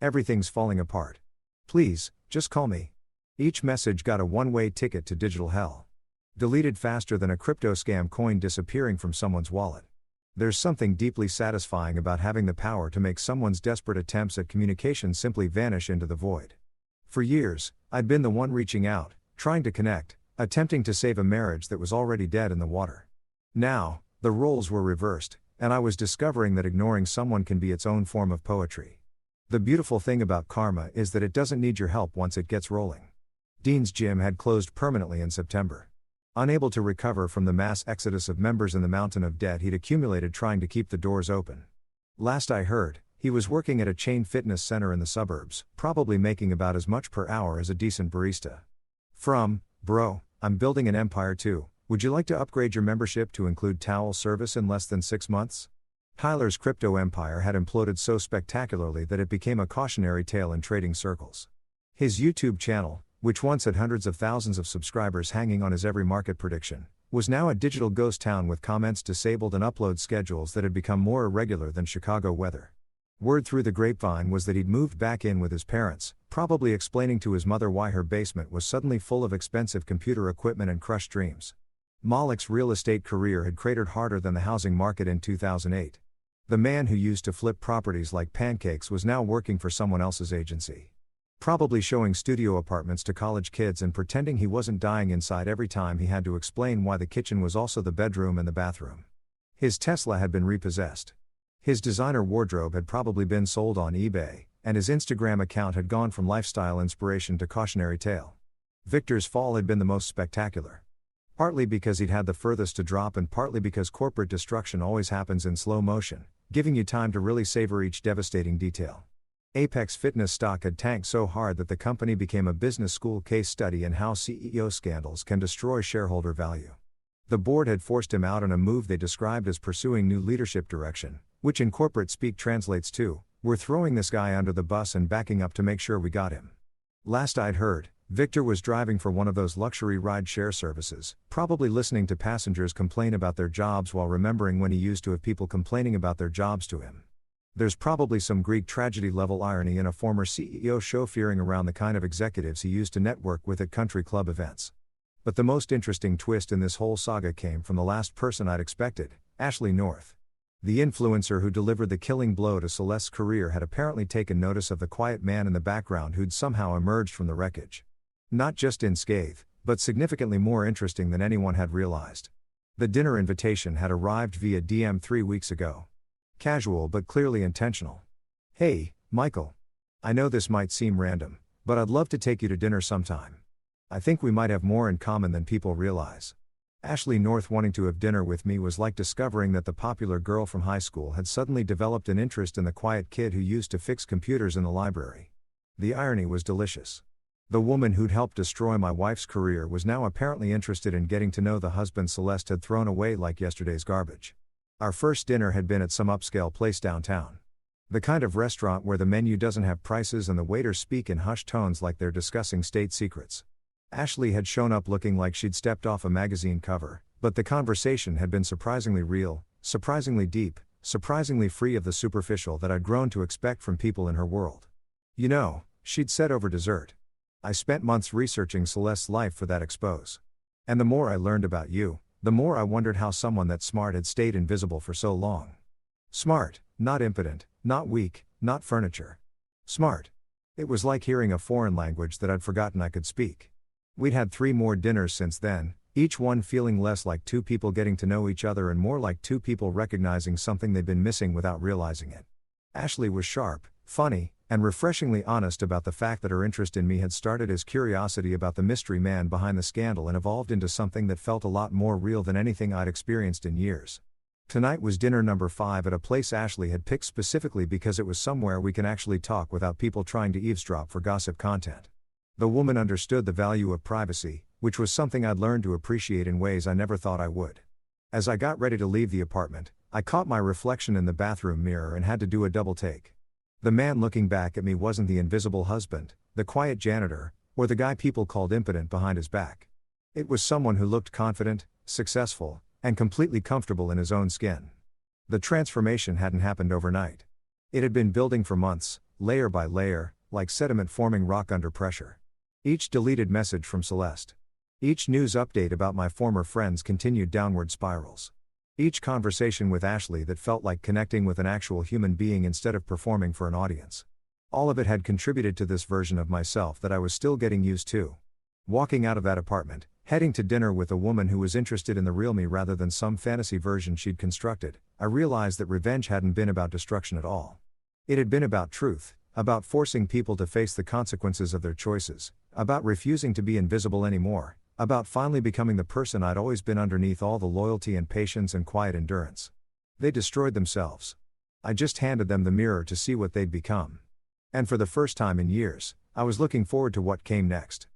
Everything's falling apart. Please, just call me. Each message got a one-way ticket to digital hell. Deleted faster than a crypto scam coin disappearing from someone's wallet. There's something deeply satisfying about having the power to make someone's desperate attempts at communication simply vanish into the void. For years, I'd been the one reaching out, trying to connect, attempting to save a marriage that was already dead in the water. Now, the roles were reversed, and I was discovering that ignoring someone can be its own form of poetry. The beautiful thing about karma is that it doesn't need your help once it gets rolling. Dean's gym had closed permanently in September. Unable to recover from the mass exodus of members and the mountain of debt he'd accumulated trying to keep the doors open. Last I heard, he was working at a chain fitness center in the suburbs, probably making about as much per hour as a decent barista. Bro, I'm building an empire too. Would you like to upgrade your membership to include towel service in less than 6 months? Tyler's crypto empire had imploded so spectacularly that it became a cautionary tale in trading circles. His YouTube channel, which once had hundreds of thousands of subscribers hanging on his every market prediction, was now a digital ghost town with comments disabled and upload schedules that had become more irregular than Chicago weather. Word through the grapevine was that he'd moved back in with his parents, probably explaining to his mother why her basement was suddenly full of expensive computer equipment and crushed dreams. Malik's real estate career had cratered harder than the housing market in 2008. The man who used to flip properties like pancakes was now working for someone else's agency. Probably showing studio apartments to college kids and pretending he wasn't dying inside every time he had to explain why the kitchen was also the bedroom and the bathroom. His Tesla had been repossessed. His designer wardrobe had probably been sold on eBay, and his Instagram account had gone from lifestyle inspiration to cautionary tale. Victor's fall had been the most spectacular. Partly because he'd had the furthest to drop and partly because corporate destruction always happens in slow motion, giving you time to really savor each devastating detail. Apex Fitness stock had tanked so hard that the company became a business school case study in how CEO scandals can destroy shareholder value. The board had forced him out on a move they described as pursuing new leadership direction, which in corporate speak translates to, "We're throwing this guy under the bus and backing up to make sure we got him." Last I'd heard, Victor was driving for one of those luxury ride-share services, probably listening to passengers complain about their jobs while remembering when he used to have people complaining about their jobs to him. There's probably some Greek tragedy-level irony in a former CEO chauffeuring around the kind of executives he used to network with at country club events. But the most interesting twist in this whole saga came from the last person I'd expected, Ashley North. The influencer who delivered the killing blow to Celeste's career had apparently taken notice of the quiet man in the background who'd somehow emerged from the wreckage. Not just in scathe, but significantly more interesting than anyone had realized. The dinner invitation had arrived via DM 3 weeks ago. Casual but clearly intentional. "Hey, Michael. I know this might seem random, but I'd love to take you to dinner sometime. I think we might have more in common than people realize." Ashley North wanting to have dinner with me was like discovering that the popular girl from high school had suddenly developed an interest in the quiet kid who used to fix computers in the library. The irony was delicious. The woman who'd helped destroy my wife's career was now apparently interested in getting to know the husband Celeste had thrown away like yesterday's garbage. Our first dinner had been at some upscale place downtown. The kind of restaurant where the menu doesn't have prices and the waiters speak in hushed tones like they're discussing state secrets. Ashley had shown up looking like she'd stepped off a magazine cover, but the conversation had been surprisingly real, surprisingly deep, surprisingly free of the superficial that I'd grown to expect from people in her world. "You know," she'd said over dessert, "I spent months researching Celeste's life for that expose. And the more I learned about you, the more I wondered how someone that smart had stayed invisible for so long. Smart, not impotent, not weak, not furniture. Smart." It was like hearing a foreign language that I'd forgotten I could speak. We'd had 3 more dinners since then, each one feeling less like 2 people getting to know each other and more like 2 people recognizing something they'd been missing without realizing it. Ashley was sharp, funny, and refreshingly honest about the fact that her interest in me had started as curiosity about the mystery man behind the scandal and evolved into something that felt a lot more real than anything I'd experienced in years. Tonight was dinner number 5 at a place Ashley had picked specifically because it was somewhere we can actually talk without people trying to eavesdrop for gossip content. The woman understood the value of privacy, which was something I'd learned to appreciate in ways I never thought I would. As I got ready to leave the apartment, I caught my reflection in the bathroom mirror and had to do a double take. The man looking back at me wasn't the invisible husband, the quiet janitor, or the guy people called impotent behind his back. It was someone who looked confident, successful, and completely comfortable in his own skin. The transformation hadn't happened overnight. It had been building for months, layer by layer, like sediment forming rock under pressure. Each deleted message from Celeste. Each news update about my former friends continued downward spirals. Each conversation with Ashley that felt like connecting with an actual human being instead of performing for an audience. All of it had contributed to this version of myself that I was still getting used to. Walking out of that apartment, heading to dinner with a woman who was interested in the real me rather than some fantasy version she'd constructed, I realized that revenge hadn't been about destruction at all. It had been about truth, about forcing people to face the consequences of their choices, about refusing to be invisible anymore, about finally becoming the person I'd always been underneath all the loyalty and patience and quiet endurance. They destroyed themselves. I just handed them the mirror to see what they'd become. And for the first time in years, I was looking forward to what came next.